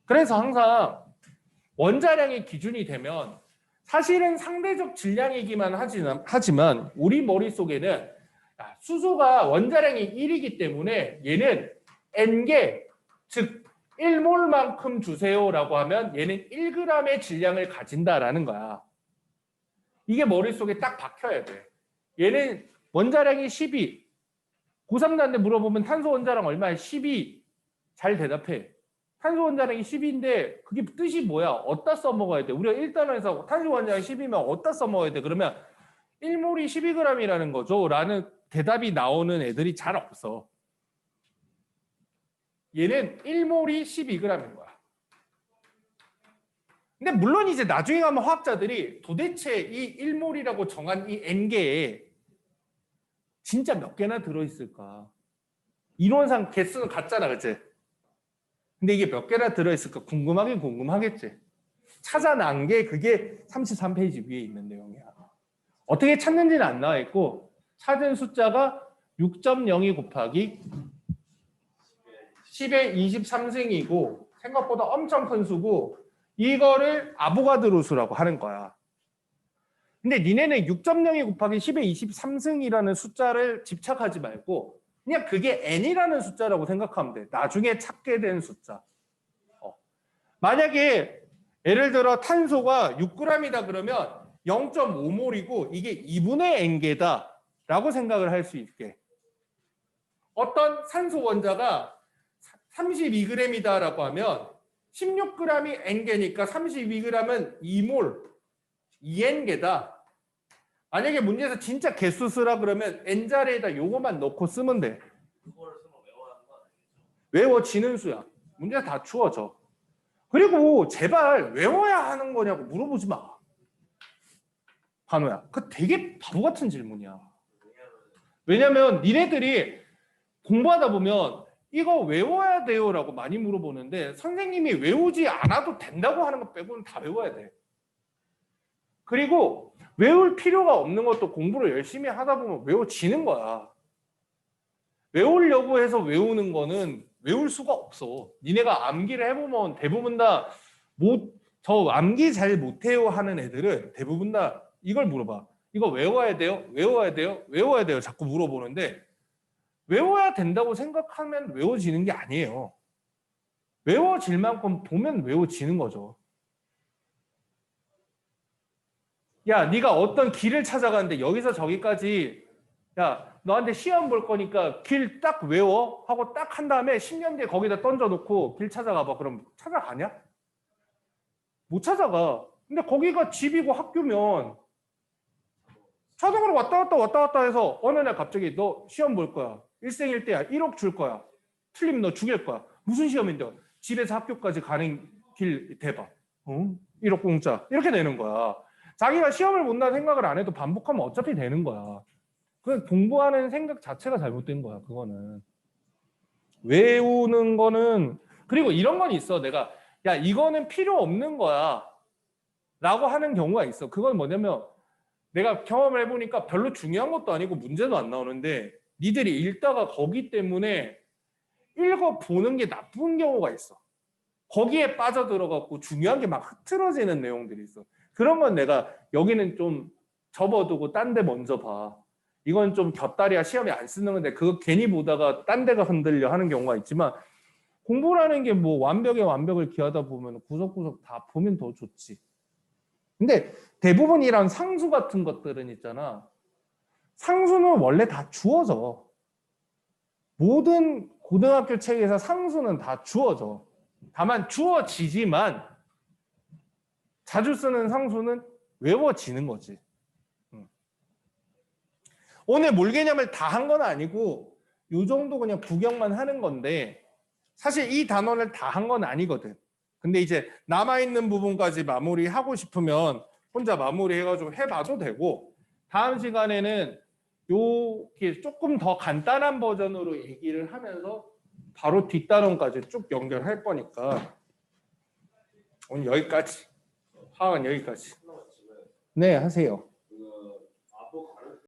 Speaker 1: 그래서 항상 원자량이 기준이 되면 사실은 상대적 질량이기만 하지만 우리 머릿속에는 수소가 원자량이 1이기 때문에 얘는 N개, 즉 1몰만큼 주세요라고 하면 얘는 1g의 질량을 가진다라는 거야. 이게 머릿속에 딱 박혀야 돼. 얘는 원자량이 12. 고3들한테 물어보면 탄소 원자량 얼마야? 12. 잘 대답해. 탄소 원자량이 10인데 그게 뜻이 뭐야? 어디다 써먹어야 돼? 우리가 1단원에서 탄소 원자량이 10이면 어디다 써먹어야 돼? 그러면 1몰이 12g이라는 거죠. 라는 대답이 나오는 애들이 잘 없어. 얘는 1몰이 12g인 거야. 근데 물론 이제 나중에 가면 화학자들이 도대체 이 1몰이라고 정한 이 N개에 진짜 몇 개나 들어있을까? 이론상 개수는 같잖아, 그치? 근데 이게 몇 개나 들어있을까? 궁금하긴 궁금하겠지. 찾아난 게 그게 33페이지 위에 있는 내용이야. 어떻게 찾는지는 안 나와 있고 찾은 숫자가 6.02 곱하기 10의 23승이고 생각보다 엄청 큰 수고 이거를 아보가드로 수라고 하는 거야. 근데 니네는 6.02 곱하기 10의 23승이라는 숫자를 집착하지 말고 그냥 그게 n이라는 숫자라고 생각하면 돼. 나중에 찾게 된 숫자. 만약에 예를 들어 탄소가 6g이다 그러면 0.5몰이고 이게 2분의 n개다 라고 생각을 할 수 있게. 어떤 산소 원자가 32g이다라고 하면 16g이 N개니까 32g은 2몰 2N개다. 만약에 문제에서 진짜 개수 쓰라 그러면 N자리에다 요거만 넣고 쓰면 돼.
Speaker 2: 그거를 쓰면 외워야 하는 거 아니겠죠?
Speaker 1: 외워지는 수야. 문제가 다 추워져. 그리고 제발 외워야 하는 거냐고 물어보지 마. 한우야. 그거 되게 바보 같은 질문이야. 왜냐면 니네들이 공부하다 보면 이거 외워야 돼요라고 많이 물어보는데 선생님이 외우지 않아도 된다고 하는 것 빼고는 다 외워야 돼. 그리고 외울 필요가 없는 것도 공부를 열심히 하다 보면 외워지는 거야. 외우려고 해서 외우는 거는 외울 수가 없어. 니네가 암기를 해보면 대부분 다 저 암기 잘 못해요 하는 애들은 대부분 다 이걸 물어봐. 이거 외워야 돼요? 외워야 돼요? 외워야 돼요? 자꾸 물어보는데 외워야 된다고 생각하면 외워지는 게 아니에요. 외워질 만큼 보면 외워지는 거죠. 야, 네가 어떤 길을 찾아가는데 여기서 저기까지 야, 너한테 시험 볼 거니까 길 딱 외워 하고 딱 한 다음에 10년 뒤에 거기다 던져놓고 길 찾아가봐. 그럼 찾아가냐? 못 찾아가. 근데 거기가 집이고 학교면 자동으로 왔다 갔다 해서 어느 날 갑자기 너 시험 볼 거야. 일생일대야. 1억 줄 거야. 틀리면 너 죽일 거야. 무슨 시험인데 집에서 학교까지 가는 길 대박. 1억 공짜. 이렇게 되는 거야. 자기가 시험을 본다는 생각을 안 해도 반복하면 어차피 되는 거야. 그 공부하는 생각 자체가 잘못된 거야. 그거는. 외우는 거는 그리고 이런 건 있어. 내가 야 이거는 필요 없는 거야 라고 하는 경우가 있어. 그건 뭐냐면 내가 경험을 해보니까 별로 중요한 것도 아니고 문제도 안 나오는데 니들이 읽다가 거기 때문에 읽어보는 게 나쁜 경우가 있어. 거기에 빠져들어갖고 중요한 게 막 흐트러지는 내용들이 있어. 그런 건 내가 여기는 좀 접어두고 딴 데 먼저 봐. 이건 좀 곁다리야 시험에 안 쓰는 건데 그거 괜히 보다가 딴 데가 흔들려 하는 경우가 있지만 공부라는 게 뭐 완벽에 완벽을 기하다 보면 구석구석 다 보면 더 좋지. 근데 대부분 이런 상수 같은 것들은 있잖아. 상수는 원래 다 주어져. 모든 고등학교 책에서 상수는 다 주어져. 다만 주어지지만 자주 쓰는 상수는 외워지는 거지. 오늘 몰 개념을 다 한 건 아니고 이 정도 그냥 구경만 하는 건데 사실 이 단원을 다 한 건 아니거든. 근데 이제 남아있는 부분까지 마무리하고 싶으면 혼자 마무리해가지고 해봐도 되고 다음 시간에는 요게 조금 더 간단한 버전으로 얘기를 하면서 바로 뒷단원까지 쭉 연결할 거니까 오늘 여기까지. 하은 여기까지. 네, 하세요.